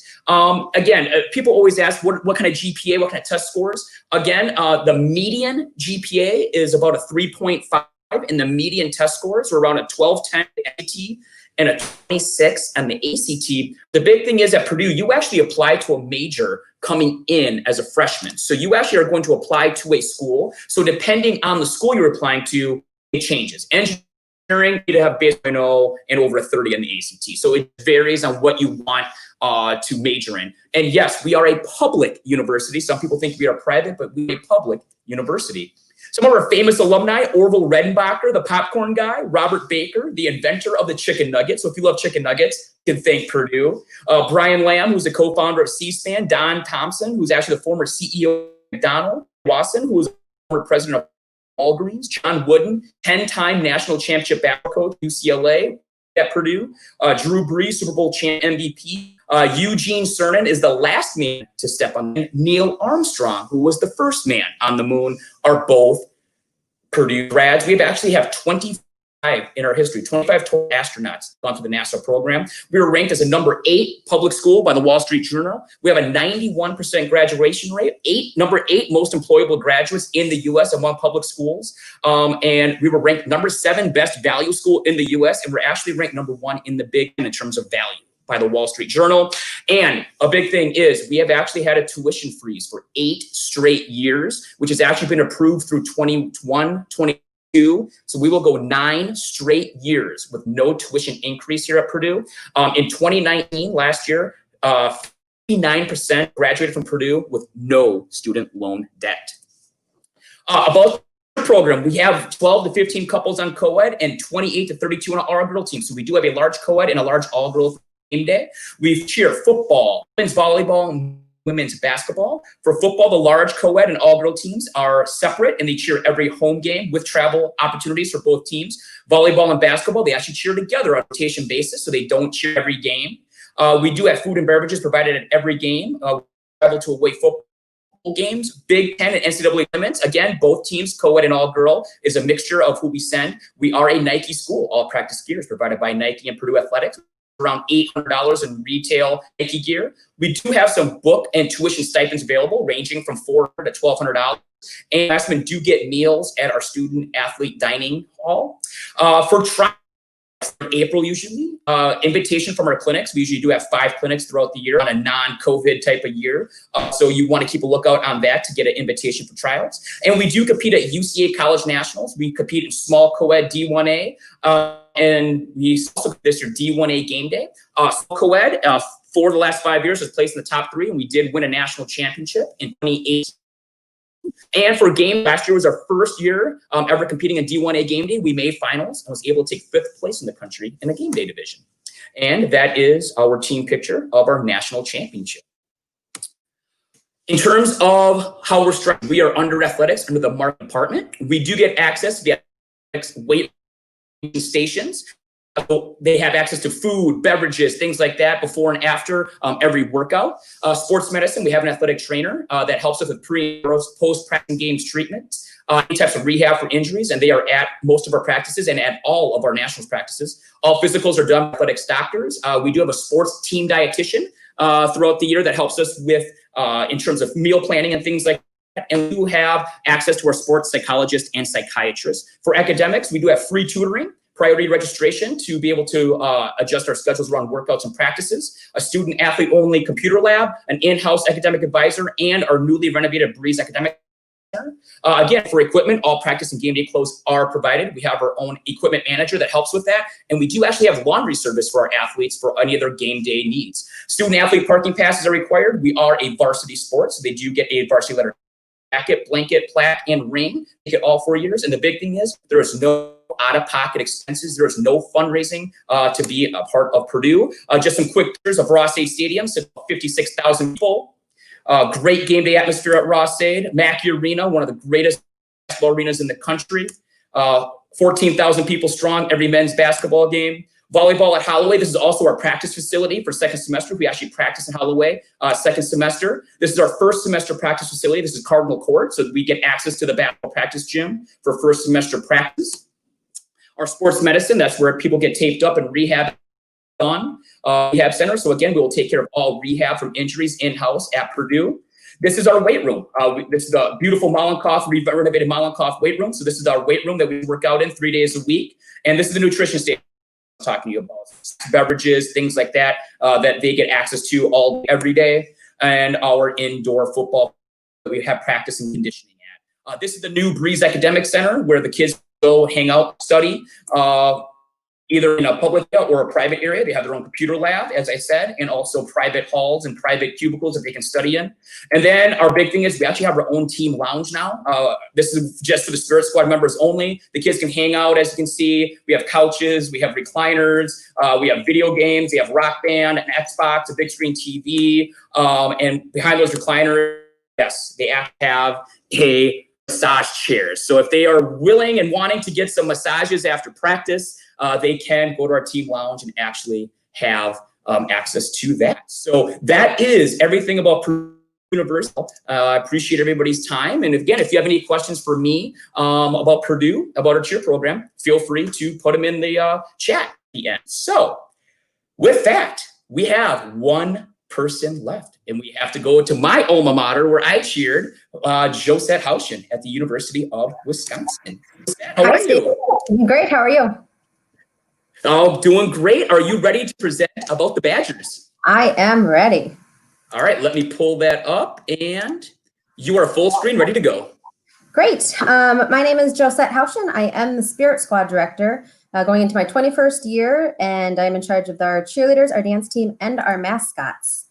Again, people always ask what kind of GPA, what kind of test scores. Again, the median GPA is about a 3.5, and the median test scores are around a 1210 SAT and a 26 on the ACT. The big thing is at Purdue, you actually apply to a major coming in as a freshman. So you actually are going to apply to a school. So depending on the school you're applying to, it changes. Engineering, you have basically and over a 30 on the ACT. So it varies on what you want to major in. And yes, we are a public university. Some people think we are private, but we are a public university. Some of our famous alumni: Orville Redenbacher, the popcorn guy; Robert Baker, the inventor of the chicken nugget. So if you love chicken nuggets, you can thank Purdue. Brian Lamb, who's the co-founder of C-SPAN; Don Thompson, who's actually the former CEO of McDonald's; Wasson, who was the former president of Walgreens; John Wooden, 10-time national championship basketball coach, UCLA at Purdue; Drew Brees, Super Bowl champ MVP; Eugene Cernan is the last man to step on the moon; Neil Armstrong, who was the first man on the moon, are both Purdue grads. We actually have 25 in our history, 25 total astronauts gone through the NASA program. We were ranked as a #8 public school by the Wall Street Journal. We have a 91% graduation rate, #8 most employable graduates in the U.S. among public schools. And we were ranked #7 best value school in the U.S. And we're actually ranked #1 in the Big Ten in terms of value by the Wall Street Journal. And a big thing is we have actually had a tuition freeze for 8 straight years, which has actually been approved through 21, 22. So we will go 9 straight years with no tuition increase here at Purdue. In 2019, last year, 59% graduated from Purdue with no student loan debt. About the program, we have 12 to 15 couples on co-ed and 28 to 32 on our all-girl team. So we do have a large co-ed and a large all-girl game day. We cheer football, women's volleyball, and women's basketball. For football, the large co-ed and all-girl teams are separate, and they cheer every home game with travel opportunities for both teams. Volleyball and basketball, they actually cheer together on a rotation basis, so they don't cheer every game. We do have food and beverages provided at every game. We travel to away football games, Big Ten and NCAA tournaments. Again, both teams, co-ed and all-girl, is a mixture of who we send. We are a Nike school. All practice gear is provided by Nike and Purdue Athletics. Around $800 in retail Nike gear. We do have some book and tuition stipends available, ranging from $400 to $1,200. And freshmen do get meals at our student athlete dining hall. For April usually. Invitation from our clinics. We usually do have 5 clinics throughout the year on a non-COVID type of year. So you want to keep a lookout on that to get an invitation for tryouts. And we do compete at UCA College Nationals. We compete in small co-ed D1A. And we also this year D1A game day. Co-ed for the last 5 years has placed in the top 3, and we did win a national championship in 2018. And for game, last year was our first year ever competing in D1A game day. We made finals and was able to take 5th place in the country in the game day division. And that is our team picture of our national championship. In terms of how we're structured, we are under athletics, under the marketing department. We do get access to the athletics weight stations. So they have access to food, beverages, things like that before and after every workout. Sports medicine, we have an athletic trainer that helps us with pre- and post-practice games treatment, any types of rehab for injuries, and they are at most of our practices and at all of our nationals practices. All physicals are done by athletics doctors. We do have a sports team dietitian throughout the year that helps us with in terms of meal planning and things like that. And we do have access to our sports psychologist and psychiatrist. For academics, we do have free tutoring, priority registration to be able to adjust our schedules around workouts and practices, a student athlete only computer lab, an in-house academic advisor, and our newly renovated Breeze Academic Center. Again, for equipment, all practice and game day clothes are provided. We have our own equipment manager that helps with that. And we do actually have laundry service for our athletes for any of their game day needs. Student athlete parking passes are required. We are a varsity sport, so they do get a varsity letter jacket, blanket, plaque, and ring. They get all 4 years. And the big thing is there is no out-of-pocket expenses. There is no fundraising to be a part of Purdue. Just some quick pictures of Ross-Ade Stadium, so 56,000 people. Great game day atmosphere at Ross-Ade. Mackey Arena, one of the greatest basketball arenas in the country. 14,000 people strong every men's basketball game. Volleyball at Holloway. This is also our practice facility for second semester. We actually practice in Holloway second semester. This is our first semester practice facility. This is Cardinal Court, so we get access to the basketball practice gym for first semester practice. Our sports medicine, that's where people get taped up and rehab done. Rehab center. So again, we will take care of all rehab from injuries in-house at Purdue. This is our weight room. This is a beautiful Mollenkoff, renovated Mollenkoff weight room. So this is our weight room that we work out in 3 days a week. And this is the nutrition station I'm talking to you about. Beverages, things like that, that they get access to every day. And our indoor football that we have practice and conditioning at. This is the new Breeze Academic Center where the kids go hang out, study, either in a public or a private area. They have their own computer lab, as I said, and also private halls and private cubicles that they can study in. And then our big thing is we actually have our own team lounge now. This is just for the Spirit Squad members only. The kids can hang out, as you can see. We have couches, we have recliners, we have video games, we have Rock Band, an Xbox, a big screen TV, and behind those recliners, yes, they have a massage chairs. So if they are willing and wanting to get some massages after practice, they can go to our team lounge and actually have access to that. So that is everything about Purdue University. I appreciate everybody's time. And again, if you have any questions for me about Purdue, about our cheer program, feel free to put them in the chat at the end. So with that, we have one person left, and we have to go to my alma mater where I cheered, Josette Houchen at the University of Wisconsin. How are you? Great. How are you? Oh, doing great. Are you ready to present about the Badgers? I am ready. All right, let me pull that up, and you are full screen, ready to go. Great. My name is Josette Houchen. I am the Spirit Squad Director, going into my 21st year, and I'm in charge of our cheerleaders, our dance team, and our mascots.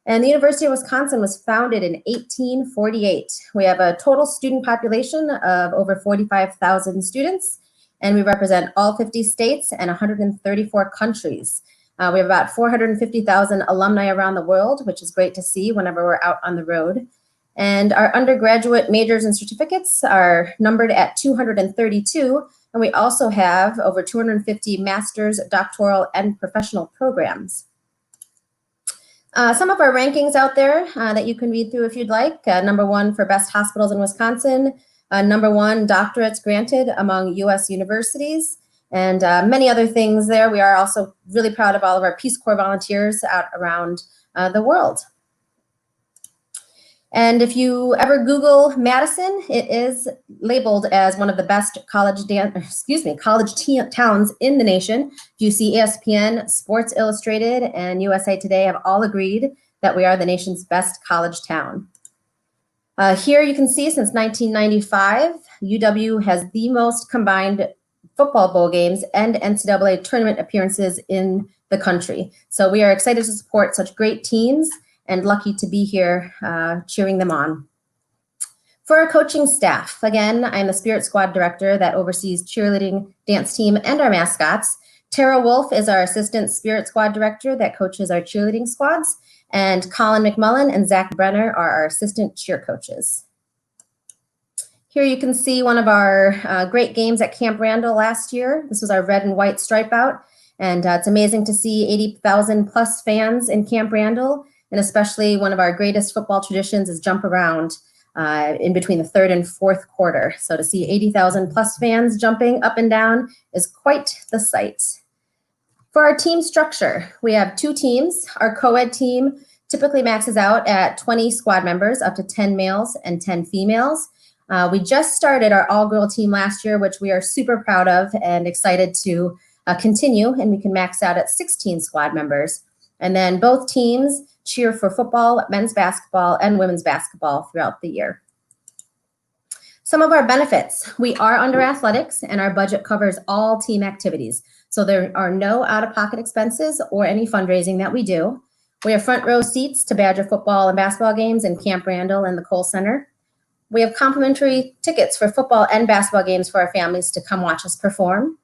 And the University of Wisconsin was founded in 1848. We have a total student population of over 45,000 students, and we represent all 50 states and 134 countries. We have about 450,000 alumni around the world, which is great to see whenever we're out on the road. And our undergraduate majors and certificates are numbered at 232, and we also have over 250 master's, doctoral, and professional programs. Some of our rankings out there that you can read through if you'd like. Number 1 for best hospitals in Wisconsin. Number 1 doctorates granted among U.S. universities, and many other things there. We are also really proud of all of our Peace Corps volunteers out around the world. And if you ever Google Madison, it is labeled as one of the best college towns in the nation. You see ESPN, Sports Illustrated, and USA Today have all agreed that we are the nation's best college town. Here you can see since 1995, UW has the most combined football bowl games and NCAA tournament appearances in the country. So we are excited to support such great teams and lucky to be here cheering them on. For our coaching staff, again, I'm the Spirit Squad Director that oversees cheerleading, dance team, and our mascots. Tara Wolf is our Assistant Spirit Squad Director that coaches our cheerleading squads. And Colin McMullen and Zach Brenner are our assistant cheer coaches. Here you can see one of our great games at Camp Randall last year. This was our red and white stripe out. And it's amazing to see 80,000 plus fans in Camp Randall. And especially one of our greatest football traditions is jump around in between the third and fourth quarter. So to see 80,000 plus fans jumping up and down is quite the sight. For our team structure, we have 2 teams. Our co-ed team typically maxes out at 20 squad members, up to 10 males and 10 females. We just started our all-girl team last year, which we are super proud of and excited to continue, and we can max out at 16 squad members. And then both teams cheer for football, men's basketball, and women's basketball throughout the year. Some of our benefits. We are under athletics, and our budget covers all team activities. So there are no out-of-pocket expenses or any fundraising that we do. We have front row seats to Badger football and basketball games in Camp Randall and the Cole Center. We have complimentary tickets for football and basketball games for our families to come watch us perform.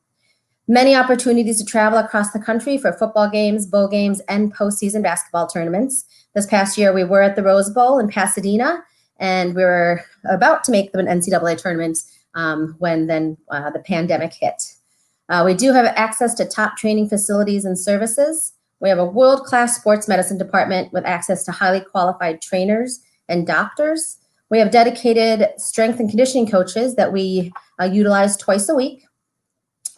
Many opportunities to travel across the country for football games, bowl games, and postseason basketball tournaments. This past year, we were at the Rose Bowl in Pasadena, and we were about to make the NCAA tournament when the pandemic hit. We do have access to top training facilities and services. We have a world-class sports medicine department with access to highly qualified trainers and doctors. We have dedicated strength and conditioning coaches that we utilize twice a week.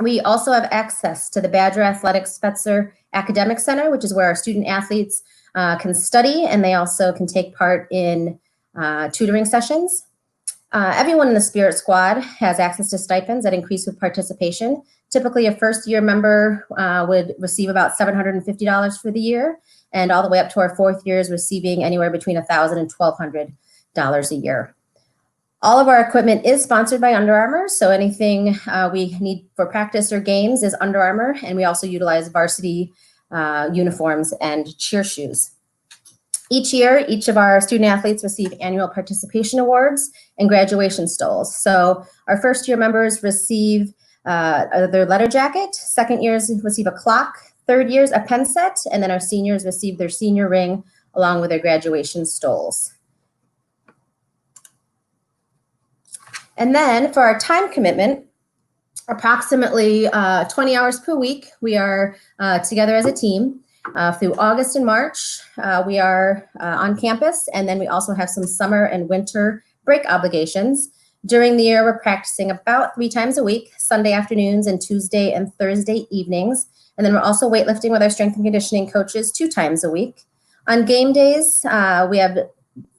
We also have access to the Badger Athletics Spetzer Academic Center, which is where our student athletes can study, and they also can take part in tutoring sessions. Everyone in the Spirit Squad has access to stipends that increase with participation. Typically, a first-year member would receive about $750 for the year, and all the way up to our fourth years receiving anywhere between $1,000 and $1,200 a year. All of our equipment is sponsored by Under Armour, so anything we need for practice or games is Under Armour, and we also utilize varsity uniforms and cheer shoes. Each year, each of our student athletes receive annual participation awards and graduation stoles. So our first-year members receive their letter jacket, second years receive a clock, third years a pen set, and then our seniors receive their senior ring along with their graduation stoles. And then for our time commitment, approximately 20 hours per week, we are together as a team. Through August and March, we are on campus, and then we also have some summer and winter break obligations. During the year, we're practicing about 3 times a week, Sunday afternoons and Tuesday and Thursday evenings. And then we're also weightlifting with our strength and conditioning coaches 2 times a week. On game days, we have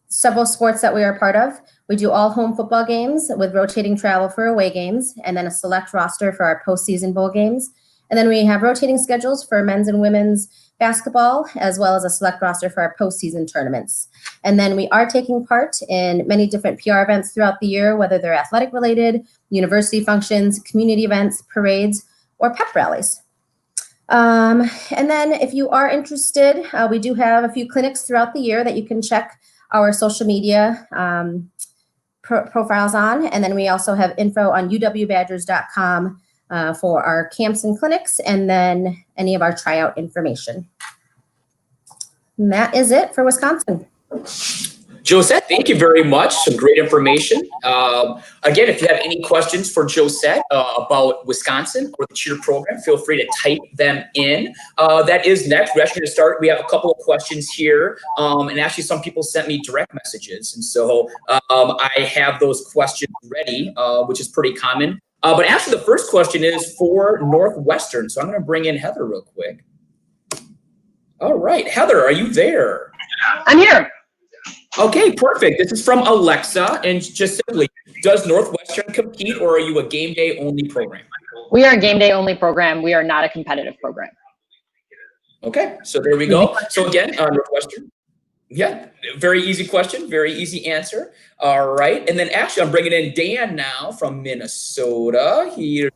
several sports that we are a part of. We do all home football games with rotating travel for away games, and then a select roster for our postseason bowl games. And then we have rotating schedules for men's and women's basketball, as well as a select roster for our postseason tournaments. And then we are taking part in many different PR events throughout the year, whether they're athletic related, university functions, community events, parades, or pep rallies. And then if you are interested, we do have a few clinics throughout the year that you can check our social media profiles on. And then we also have info on uwbadgers.com for our camps and clinics, and then any of our tryout information. And that is it for Wisconsin. Josette, thank you very much. Some great information. Again, if you have any questions for Josette about Wisconsin or the cheer program, feel free to type them in. That is next. We're actually going to start. We have a couple of questions here. And actually, some people sent me direct messages. And so I have those questions ready, which is pretty common. But actually, the first question is for Northwestern. So I'm going to bring in Heather real quick. All right. Heather, are you there? I'm here. Okay, perfect. This is from Alexa, and just simply, does Northwestern compete, or are you a game day only program? We are a game day only program. We are not a competitive program. Okay, so there we go. So again, Northwestern. Yeah, very easy question, very easy answer. All right, and then actually, I'm bringing in Dan now from Minnesota. Here,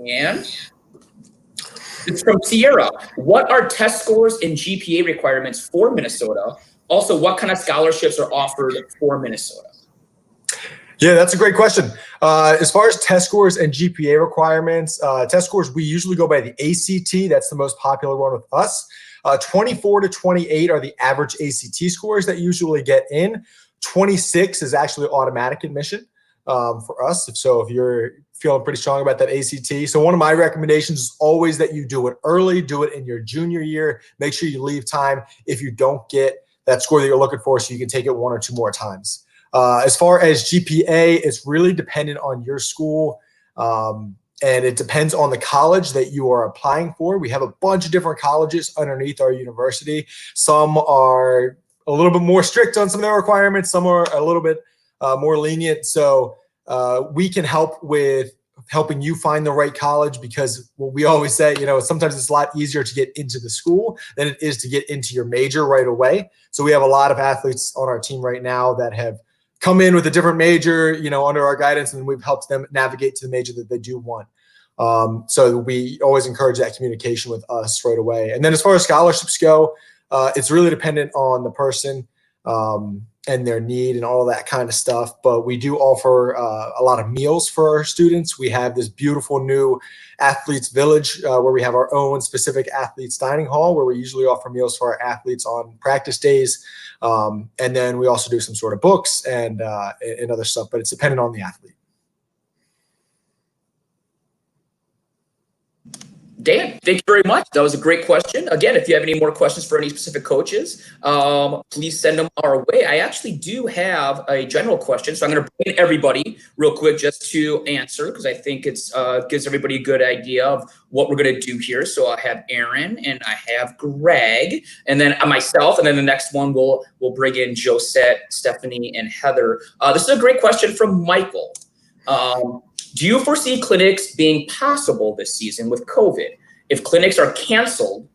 Dan. It's from Sierra. What are test scores and GPA requirements for Minnesota? Also, what kind of scholarships are offered for Minnesota? Yeah, that's a great question. As far as test scores and GPA requirements, test scores, we usually go by the ACT. That's the most popular one with us. 24 to 28 are the average ACT scores that usually get in. 26 is actually automatic admission for us. So if you're feeling pretty strong about that ACT. So one of my recommendations is always that you do it early, do it in your junior year. Make sure you leave time if you don't get that score that you're looking for so you can take it one or two more times. As far as GPA, it's really dependent on your school. And it depends on the college that you are applying for. We have a bunch of different colleges underneath our university. Some are a little bit more strict on some of their requirements. Some are a little bit more lenient. So we can help with helping you find the right college, because what we always say, sometimes it's a lot easier to get into the school than it is to get into your major right away. So we have a lot of athletes on our team right now that have come in with a different major, under our guidance, and we've helped them navigate to the major that they do want. So we always encourage that communication with us right away. And then as far as scholarships go, it's really dependent on the person and their need and all that kind of stuff. But we do offer a lot of meals for our students. We have this beautiful new athletes village where we have our own specific athletes dining hall, where we usually offer meals for our athletes on practice days. And then we also do some sort of books and other stuff, but it's dependent on the athlete. Dan, thank you very much. That was a great question. Again, if you have any more questions for any specific coaches, please send them our way. I actually do have a general question, so I'm going to bring in everybody real quick just to answer, because I think it gives everybody a good idea of what we're going to do here. So I have Aaron and I have Greg, and then myself, and then the next one we'll bring in Josette, Stephanie, and Heather. This is a great question from Michael. Do you foresee clinics being possible this season with COVID? If clinics are canceled,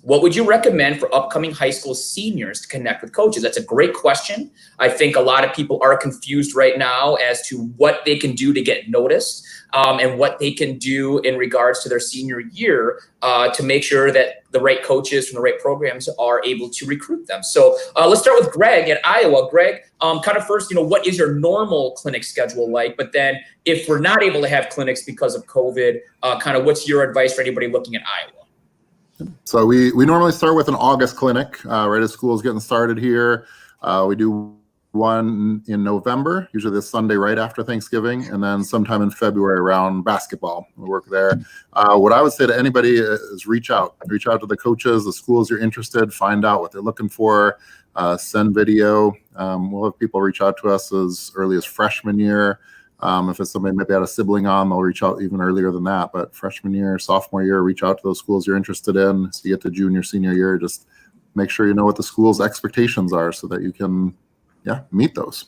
what would you recommend for upcoming high school seniors to connect with coaches? That's a great question. I think a lot of people are confused right now as to what they can do to get noticed and what they can do in regards to their senior year to make sure that the right coaches from the right programs are able to recruit them. So let's start with Greg at Iowa. Greg, kind of first, what is your normal clinic schedule like? But then if we're not able to have clinics because of COVID, kind of what's your advice for anybody looking at Iowa? So we normally start with an August clinic, right as school is getting started here. We do one in November, usually the Sunday right after Thanksgiving, and then sometime in February around basketball. We work there. What I would say to anybody is reach out to the coaches, the schools you're interested, find out what they're looking for, send video. We'll have people reach out to us as early as freshman year. If it's somebody maybe had a sibling on, they'll reach out even earlier than that. But freshman year, sophomore year, reach out to those schools you're interested in. So you get to junior, senior year, just make sure you know what the school's expectations are so that you can, meet those.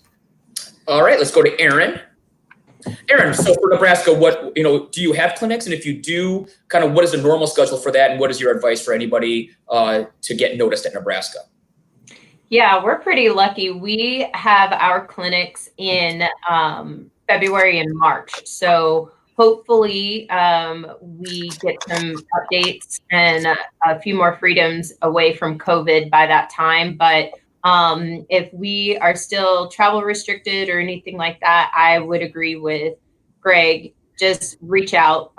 All right, let's go to Aaron. Aaron, so for Nebraska, what do you have clinics? And if you do, kind of what is the normal schedule for that? And what is your advice for anybody to get noticed at Nebraska? Yeah, we're pretty lucky. We have our clinics in February and March. So hopefully we get some updates and a few more freedoms away from COVID by that time. But if we are still travel restricted or anything like that, I would agree with Greg. Just reach out.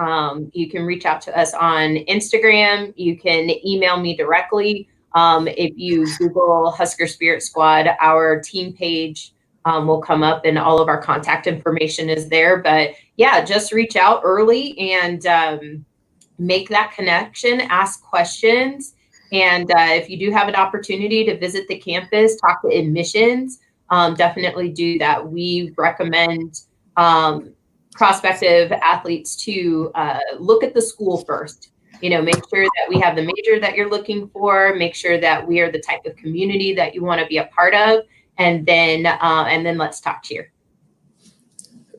You can reach out to us on Instagram. You can email me directly. If you Google Husker Spirit Squad, our team page will come up and all of our contact information is there. But yeah, just reach out early and make that connection, ask questions. And if you do have an opportunity to visit the campus, talk to admissions, definitely do that. We recommend prospective athletes to look at the school first. Make sure that we have the major that you're looking for, make sure that we are the type of community that you want to be a part of, and then let's talk cheer.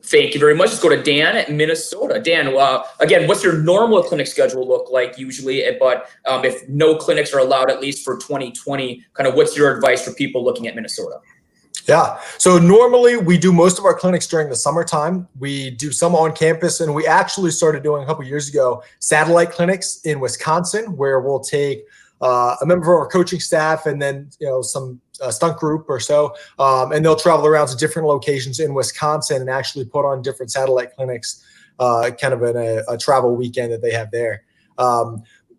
Thank you very much. Let's go to Dan at Minnesota. Dan, again, what's your normal clinic schedule look like usually? But if no clinics are allowed, at least for 2020, kind of what's your advice for people looking at Minnesota? Yeah. So normally we do most of our clinics during the summertime. We do some on campus, and we actually started doing a couple of years ago satellite clinics in Wisconsin, where we'll take a member of our coaching staff and then some stunt group or so, and they'll travel around to different locations in Wisconsin and actually put on different satellite clinics, kind of in a travel weekend that they have there.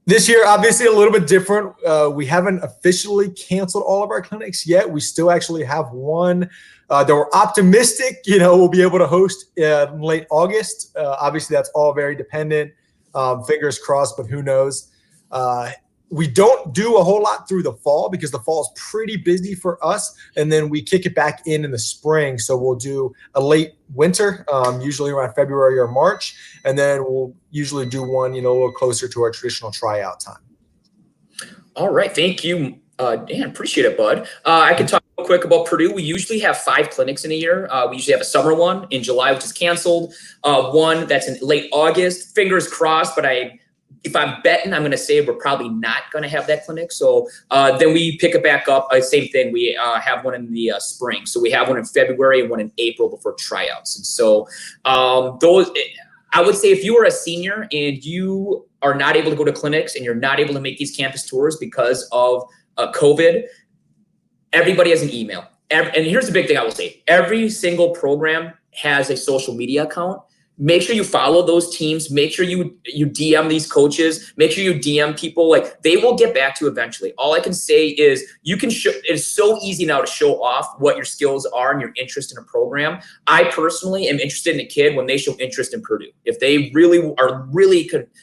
This year, obviously, a little bit different. We haven't officially canceled all of our clinics yet. We still actually have one that we're optimistic, we'll be able to host in late August. Obviously, that's all very dependent. Fingers crossed, but who knows? We don't do a whole lot through the fall because the fall is pretty busy for us. And then we kick it back in the spring. So we'll do a late winter, usually around February or March. And then we'll usually do one, a little closer to our traditional tryout time. All right. Thank you, Dan. Appreciate it, bud. I can talk real quick about Purdue. We usually have 5 clinics in a year. We usually have a summer one in July, which is canceled. One that's in late August. Fingers crossed, but if I'm betting, I'm going to say we're probably not going to have that clinic. So then we pick it back up. Same thing. We have one in the spring. So we have one in February and one in April before tryouts. And so I would say if you are a senior and you are not able to go to clinics and you're not able to make these campus tours because of COVID, everybody has an email. And here's the big thing I will say. Every single program has a social media account. Make sure you follow those teams. Make sure you DM these coaches. Make sure you DM people. Like, they will get back to you eventually. All I can say is you can show. It's so easy now to show off what your skills are and your interest in a program. I personally am interested in a kid when they show interest in Purdue. If they really are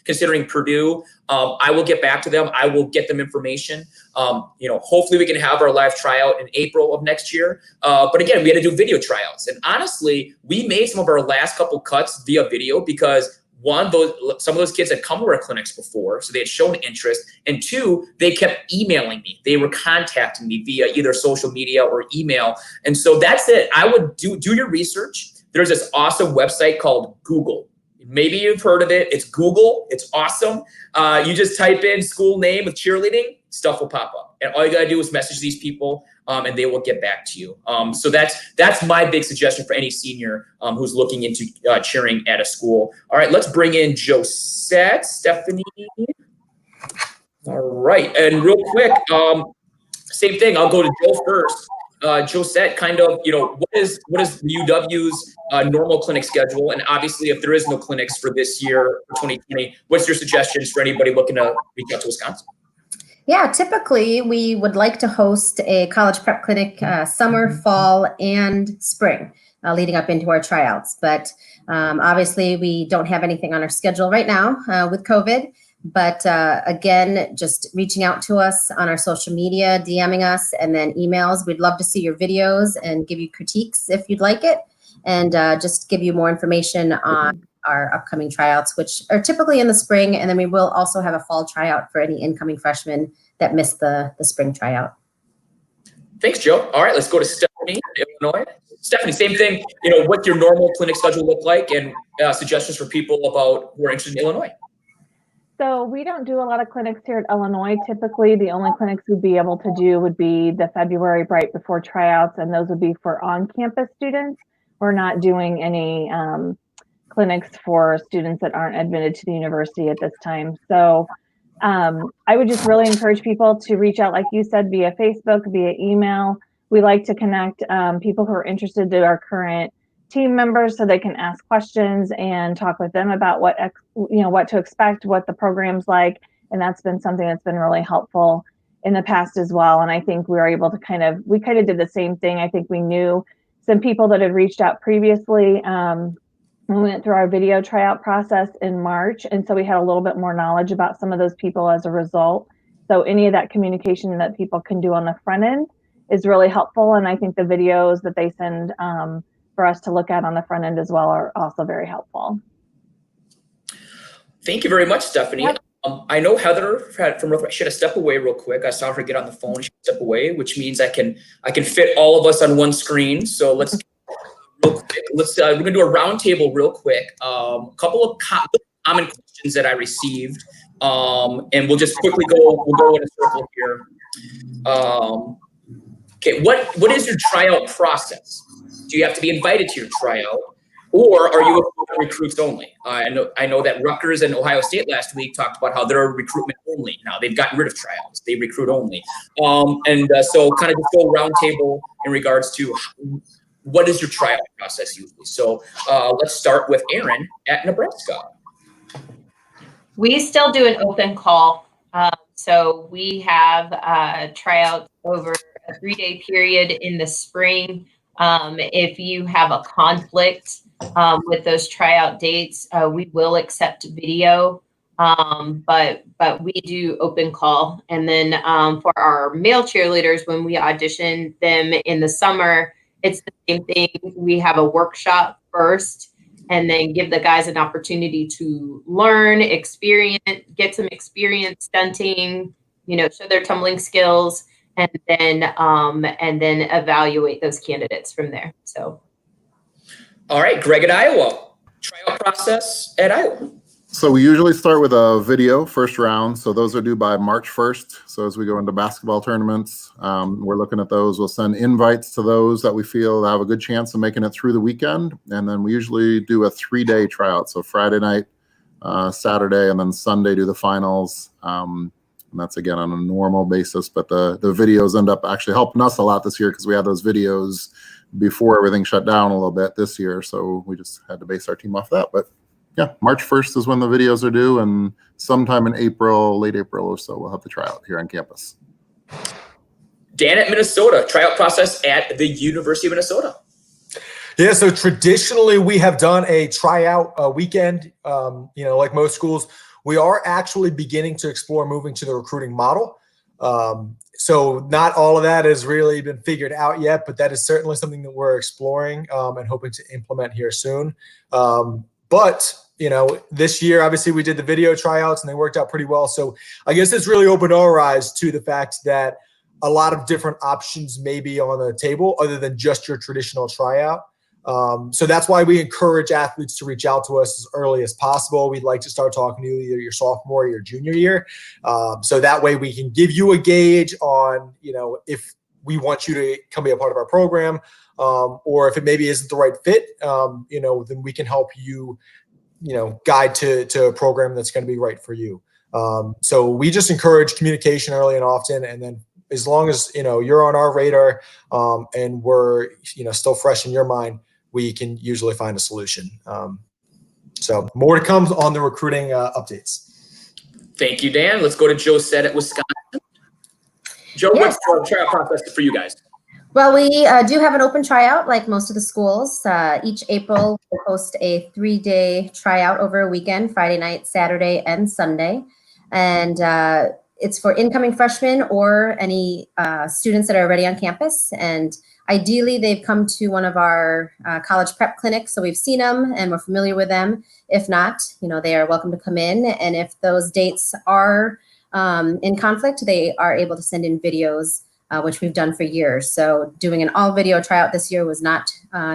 considering Purdue, I will get back to them. I will get them information. Hopefully we can have our live tryout in April of next year. But again, we had to do video tryouts. And honestly, we made some of our last couple cuts via video because one, some of those kids had come to our clinics before, so they had shown interest. And two, they kept emailing me. They were contacting me via either social media or email. And so that's it. I would do your research. There's this awesome website called Google. Maybe you've heard of it. It's Google. It's awesome. You just type in school name with cheerleading, stuff will pop up. And all you got to do is message these people, and they will get back to you. So that's my big suggestion for any senior who's looking into cheering at a school. All right, let's bring in Josette, Stephanie. All right, and real quick, same thing. I'll go to Joe first. Josette, kind of, what is UW's normal clinic schedule? And obviously, if there is no clinics for this year, for 2020, what's your suggestions for anybody looking to reach out to Wisconsin? Yeah, typically we would like to host a college prep clinic summer, fall, and spring leading up into our tryouts. But obviously, we don't have anything on our schedule right now with COVID. But again, just reaching out to us on our social media, DMing us, and then emails. We'd love to see your videos and give you critiques if you'd like it, and just give you more information on our upcoming tryouts, which are typically in the spring. And then we will also have a fall tryout for any incoming freshmen that missed the spring tryout. Thanks, Joe. All right, let's go to Stephanie, Illinois. Stephanie, same thing. What's your normal clinic schedule look like, and suggestions for people about who are interested in Illinois? So we don't do a lot of clinics here at Illinois. Typically, the only clinics we'd be able to do would be the February right before tryouts, and those would be for on-campus students. We're not doing any clinics for students that aren't admitted to the university at this time. So I would just really encourage people to reach out, like you said, via Facebook, via email. We like to connect people who are interested to our current team members so they can ask questions and talk with them about what to expect, what the program's like. And that's been something that's been really helpful in the past as well. And I think we were able to we kind of did the same thing. I think we knew some people that had reached out previously. We went through our video tryout process in March. And so we had a little bit more knowledge about some of those people as a result. So any of that communication that people can do on the front end is really helpful. And I think the videos that they send for us to look at on the front end as well are also very helpful. Thank you very much, Stephanie. Yep. I know Heather from Northwestern. She had to step away real quick. I saw her get on the phone. She step away, which means I can fit all of us on one screen. So let's real quick. We're gonna do a round table real quick. A couple of common questions that I received, and we'll just quickly go. We'll go in a circle here. Okay, what is your tryout process? Do you have to be invited to your tryout? Or are you recruits only? I know that Rutgers and Ohio State last week talked about how they're recruitment only. Now they've gotten rid of tryouts; they recruit only. So kind of just go round table in regards to what is your tryout process usually. So let's start with Aaron at Nebraska. We still do an open call. So we have tryouts over a 3-day period in the spring. If you have a conflict with those tryout dates, we will accept video, but we do open call. And then for our male cheerleaders, when we audition them in the summer, it's the same thing. We have a workshop first, and then give the guys an opportunity to learn, get some experience stunting, show their tumbling skills, and then evaluate those candidates from there. So. All right, Greg at Iowa. Tryout process at Iowa. So we usually start with a video first round. So those are due by March 1st. So as we go into basketball tournaments, we're looking at those. We'll send invites to those that we feel have a good chance of making it through the weekend. And then we usually do a 3-day tryout. So Friday night, Saturday, and then Sunday do the finals. And that's again on a normal basis. But the videos end up actually helping us a lot this year because we had those videos before everything shut down a little bit this year. So we just had to base our team off that. But yeah, March 1st is when the videos are due, and sometime in April, late April or so, we'll have the tryout here on campus. Dan at Minnesota, tryout process at the University of Minnesota. Yeah, so traditionally we have done a tryout weekend. Like most schools, we are actually beginning to explore moving to the recruiting model. So not all of that has really been figured out yet, but that is certainly something that we're exploring and hoping to implement here soon. But this year, obviously we did the video tryouts and they worked out pretty well. So I guess it's really opened our eyes to the fact that a lot of different options may be on the table other than just your traditional tryout. So that's why we encourage athletes to reach out to us as early as possible. We'd like to start talking to you either your sophomore or your junior year. So that way we can give you a gauge on, if we want you to come be a part of our program, or if it maybe isn't the right fit, then we can help you, guide to a program that's going to be right for you. So we just encourage communication early and often. And then as long as, you're on our radar and we're, still fresh in your mind, we can usually find a solution. So more to come on the recruiting updates. Thank you, Dan. Let's go to Joe Sett at Wisconsin. Joe, Yes. what's the tryout process for you guys? Well, we do have an open tryout like most of the schools. Each April, we host a 3-day tryout over a weekend, Friday night, Saturday, and Sunday. And it's for incoming freshmen or any students that are already on campus. And ideally, they've come to one of our college prep clinics, so we've seen them and we're familiar with them. If not, they are welcome to come in. And if those dates are in conflict, they are able to send in videos, which we've done for years. So doing an all-video tryout this year was not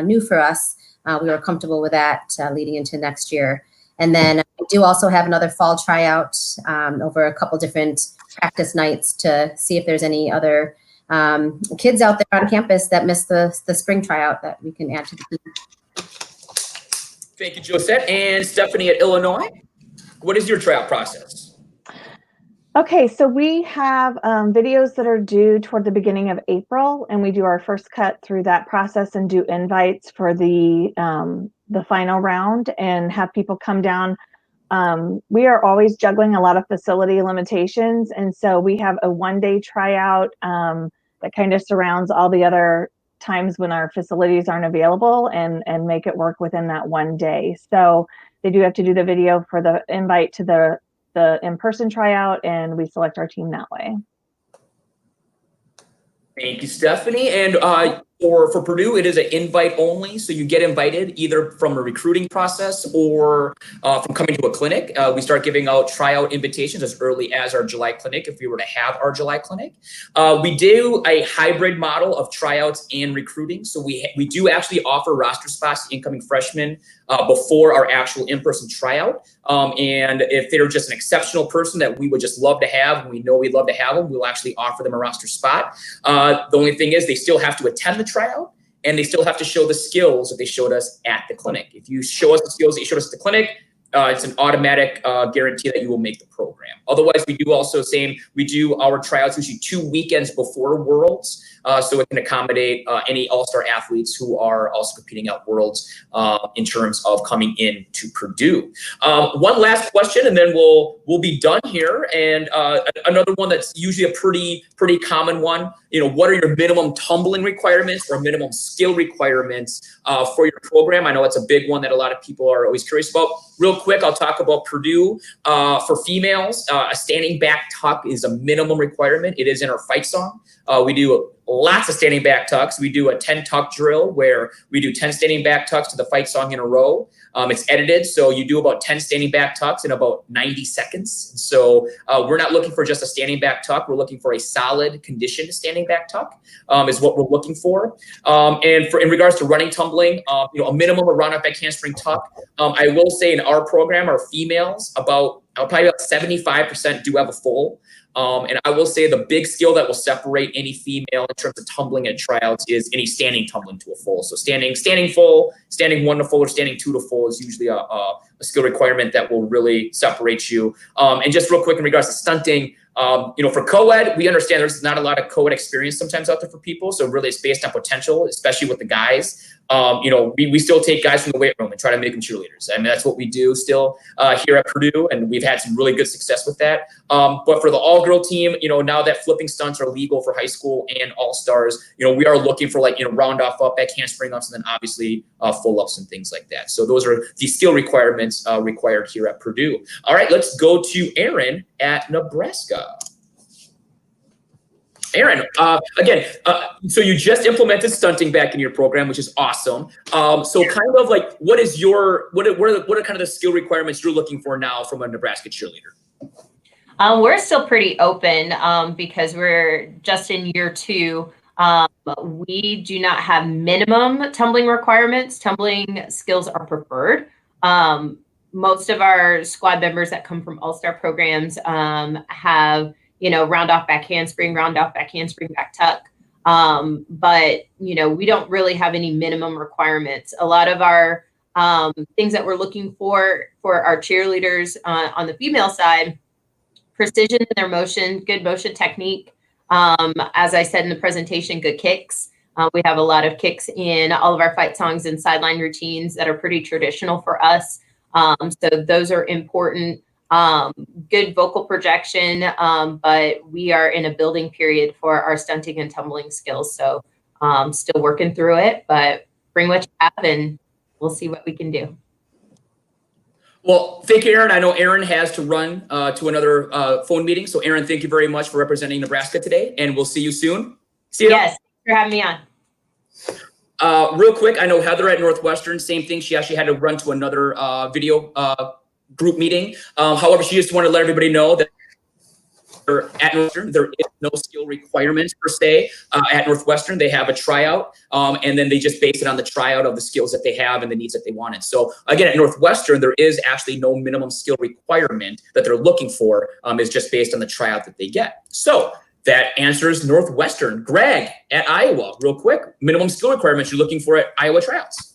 new for us. We were comfortable with that leading into next year. And then we do also have another fall tryout over a couple different practice nights to see if there's any other kids out there on campus that missed the spring tryout that we can add to the team. Thank you, Josette. And Stephanie at Illinois. What is your tryout process? Okay, so we have videos that are due toward the beginning of April, and we do our first cut through that process and do invites for the final round and have people come down. We are always juggling a lot of facility limitations, and so we have a 1-day tryout that kind of surrounds all the other times when our facilities aren't available and make it work within that 1 day. So they do have to do the video for the invite to the in-person tryout, and we select our team that way. Thank you, Stephanie. And For Purdue, it is an invite only. So you get invited either from a recruiting process or from coming to a clinic. We start giving out tryout invitations as early as our July clinic, if we were to have our July clinic. We do a hybrid model of tryouts and recruiting. So we do actually offer roster spots to incoming freshmen before our actual in-person tryout. And if they're just an exceptional person that we would just love to have, and we know we'd love to have them, we'll actually offer them a roster spot. The only thing is they still have to attend the tryout, and they still have to show the skills that they showed us at the clinic. If you show us the skills that you showed us at the clinic, it's an automatic guarantee that you will make the program. Otherwise, we do our tryouts usually 2 weekends before Worlds, so it can accommodate any all-star athletes who are also competing at Worlds in terms of coming in to Purdue. One last question, and then we'll be done here. And another one that's usually a pretty common one. What are your minimum tumbling requirements or minimum skill requirements for your program? I know it's a big one that a lot of people are always curious about. Real quick, I'll talk about Purdue. For females, a standing back tuck is a minimum requirement. It is in our fight song. We do lots of standing back tucks. We do a 10 tuck drill where we do 10 standing back tucks to the fight song in a row. It's edited, so you do about 10 standing back tucks in about 90 seconds. So we're not looking for just a standing back tuck. We're looking for a solid conditioned standing back tuck is what we're looking for. And in regards to running, tumbling, a minimum of round up back handspring tuck. I will say in our program, our females, probably about 75% do have a full. And I will say the big skill that will separate any female in terms of tumbling at tryouts is any standing tumbling to a full. So standing full, standing 1 to full, or standing 2 to full is usually a skill requirement that will really separate you. And just real quick in regards to stunting, for co-ed, we understand there's not a lot of co-ed experience sometimes out there for people. So really it's based on potential, especially with the guys. We still take guys from the weight room and try to make them cheerleaders. I mean, that's what we do still here at Purdue, and we've had some really good success with that. But for the all-girl team, now that flipping stunts are legal for high school and all-stars, we are looking for round off up, back handspring ups, and then obviously full ups and things like that. So those are the skill requirements required here at Purdue. All right, let's go to Aaron at Nebraska. Aaron, again, so you just implemented stunting back in your program, which is awesome. So kind of what are kind of the skill requirements you're looking for now from a Nebraska cheerleader? We're still pretty open because we're just in year 2. We do not have minimum tumbling requirements. Tumbling skills are preferred. Most of our squad members that come from all-star programs have round off back handspring, back tuck. But, we don't really have any minimum requirements. A lot of our things that we're looking for our cheerleaders on the female side, precision in their motion, good motion technique. As I said in the presentation, good kicks. We have a lot of kicks in all of our fight songs and sideline routines that are pretty traditional for us. So those are important. Good vocal projection, but we are in a building period for our stunting and tumbling skills. So still working through it, but bring what you have and we'll see what we can do. Well, thank you, Aaron. I know Aaron has to run to another phone meeting. So Aaron, thank you very much for representing Nebraska today, and we'll see you soon. See you. Yes, thanks for having me on. Real quick, I know Heather at Northwestern, same thing. She actually had to run to another video group meeting. However, she just wanted to let everybody know that at Northwestern, there is no skill requirements per se. At Northwestern, they have a tryout, and then they just base it on the tryout of the skills that they have and the needs that they wanted. So again, at Northwestern, there is actually no minimum skill requirement that they're looking for. It's just based on the tryout that they get. So that answers Northwestern. Greg at Iowa, real quick, minimum skill requirements you're looking for at Iowa tryouts.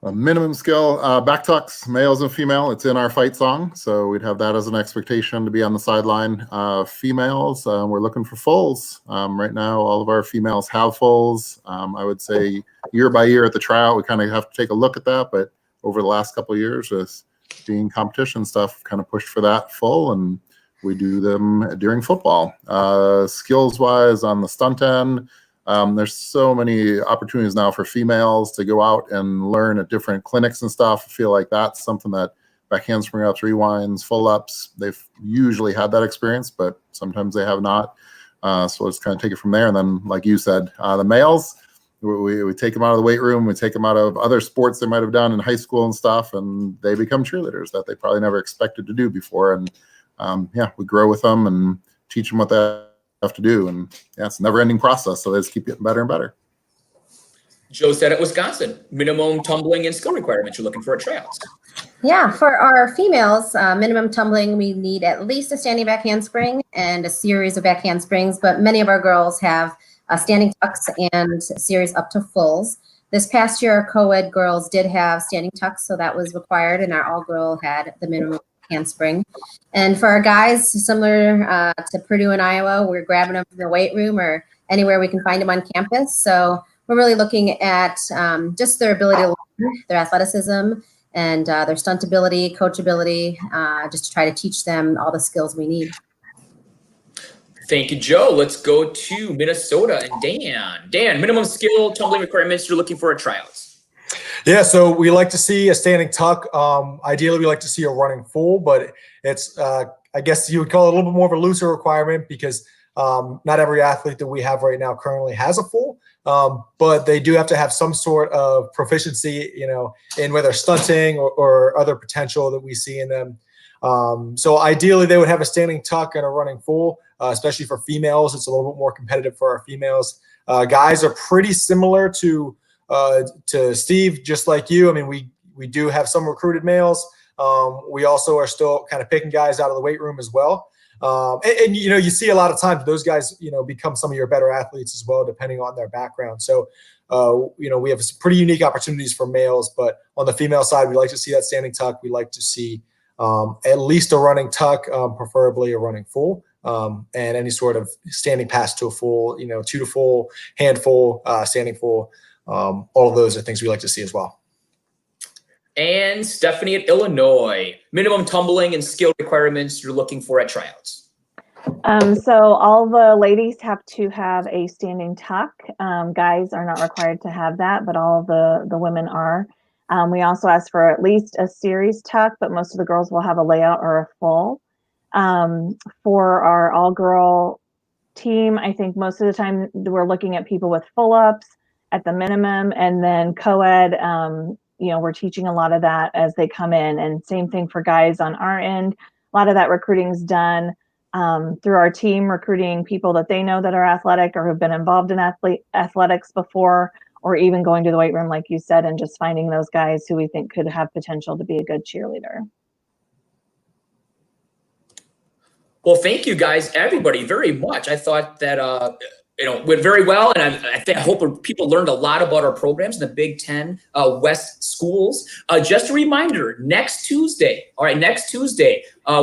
A minimum skill, back tucks, males and female. It's in our fight song, so we'd have that as an expectation to be on the sideline. Females, we're looking for fulls. Right now, all of our females have fulls. I would say year by year at the tryout, we kind of have to take a look at that. But over the last couple of years, just being competition stuff, kind of pushed for that full, and we do them during football. Skills-wise, on the stunt end, there's so many opportunities now for females to go out and learn at different clinics and stuff. I feel like that's something that back handspring ups, rewinds, full ups, they've usually had that experience, but sometimes they have not. So let's kind of take it from there. And then, like you said, the males, we take them out of the weight room, we take them out of other sports they might have done in high school and stuff, and they become cheerleaders that they probably never expected to do before. And we grow with them and teach them what they have to do. And it's a never-ending process, so they just keep getting better and better. Joe said at Wisconsin, minimum tumbling and skill requirements you're looking for at tryouts. Yeah, for our females, minimum tumbling, we need at least a standing back handspring and a series of back handsprings, but many of our girls have standing tucks and a series up to fulls. This past year, our co-ed girls did have standing tucks, so that was required, and our all-girl had the minimum handspring. And for our guys, similar to Purdue and Iowa, we're grabbing them from the weight room or anywhere we can find them on campus. So we're really looking at just their ability to learn, their athleticism, and their stunt ability, coachability, just to try to teach them all the skills we need. Thank you, Joe. Let's go to Minnesota and Dan. Dan, minimum skill tumbling requirements you're looking for at tryouts. Yeah, so we like to see a standing tuck. Ideally, we like to see a running full, but it's, I guess you would call it a little bit more of a looser requirement because not every athlete that we have right now currently has a full, but they do have to have some sort of proficiency, in whether stunting or other potential that we see in them. So ideally, they would have a standing tuck and a running full, especially for females. It's a little bit more competitive for our females. Guys are pretty similar to Steve, just like you. I mean, we do have some recruited males. We also are still kind of picking guys out of the weight room as well. And you see a lot of times those guys, become some of your better athletes as well, depending on their background. So, we have some pretty unique opportunities for males, but on the female side, we like to see that standing tuck. We like to see at least a running tuck, preferably a running full, and any sort of standing pass to a full, 2 to full, hand full, standing full. All of those are things we like to see as well. And Stephanie at Illinois, minimum tumbling and skill requirements you're looking for at tryouts. So all the ladies have to have a standing tuck. Guys are not required to have that, but all of the women are. We also ask for at least a series tuck, but most of the girls will have a layout or a full. For our all-girl team, I think most of the time we're looking at people with full-ups at the minimum, and then co-ed, we're teaching a lot of that as they come in. And same thing for guys on our end. A lot of that recruiting is done through our team, recruiting people that they know that are athletic or have been involved in athletics before, or even going to the weight room, like you said, and just finding those guys who we think could have potential to be a good cheerleader. Well, thank you guys, everybody, very much. I thought that went very well, and I hope people learned a lot about our programs in the Big Ten West schools. Just a reminder, next Tuesday,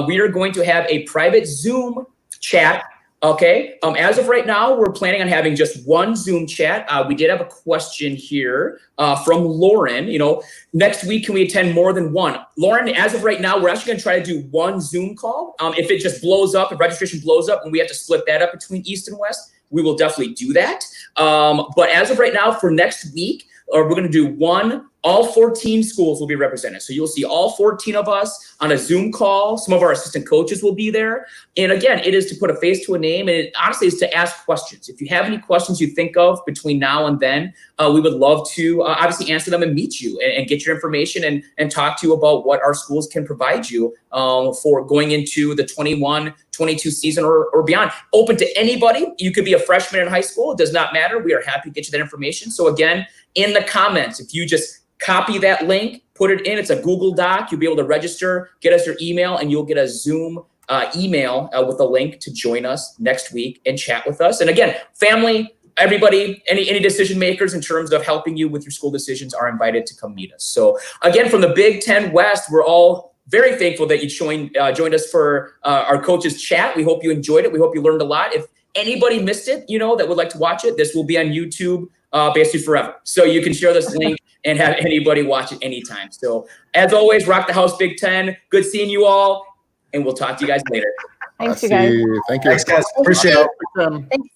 we are going to have a private Zoom chat. Okay. As of right now, we're planning on having just one Zoom chat. We did have a question here from Lauren. Next week, can we attend more than one? Lauren, as of right now, we're actually going to try to do one Zoom call. If it just blows up, if registration blows up and we have to split that up between East and West, we will definitely do that. But as of right now, for next week, we're going to do one. All 14 schools will be represented. So you'll see all 14 of us on a Zoom call. Some of our assistant coaches will be there. And again, it is to put a face to a name. And it honestly is to ask questions. If you have any questions you think of between now and then, we would love to obviously answer them and meet you and get your information and talk to you about what our schools can provide you for going into the 21-22 season or beyond. Open to anybody. You could be a freshman in high school. It does not matter. We are happy to get you that information. So again, in the comments, if you just copy that link, put it in. It's a Google Doc. You'll be able to register, get us your email, and you'll get a Zoom email with a link to join us next week and chat with us. And again, family, everybody, any decision makers in terms of helping you with your school decisions are invited to come meet us. So again, from the Big Ten West, we're all very thankful that you joined us for our coaches chat. We hope you enjoyed it. We hope you learned a lot. If anybody missed it, that would like to watch it, this will be on YouTube basically forever. So you can share this link and have anybody watch it anytime. So as always, rock the house, Big Ten. Good seeing you all, and we'll talk to you guys later. Thanks, you guys. Thank you. Thanks, guys. Appreciate it. Thanks.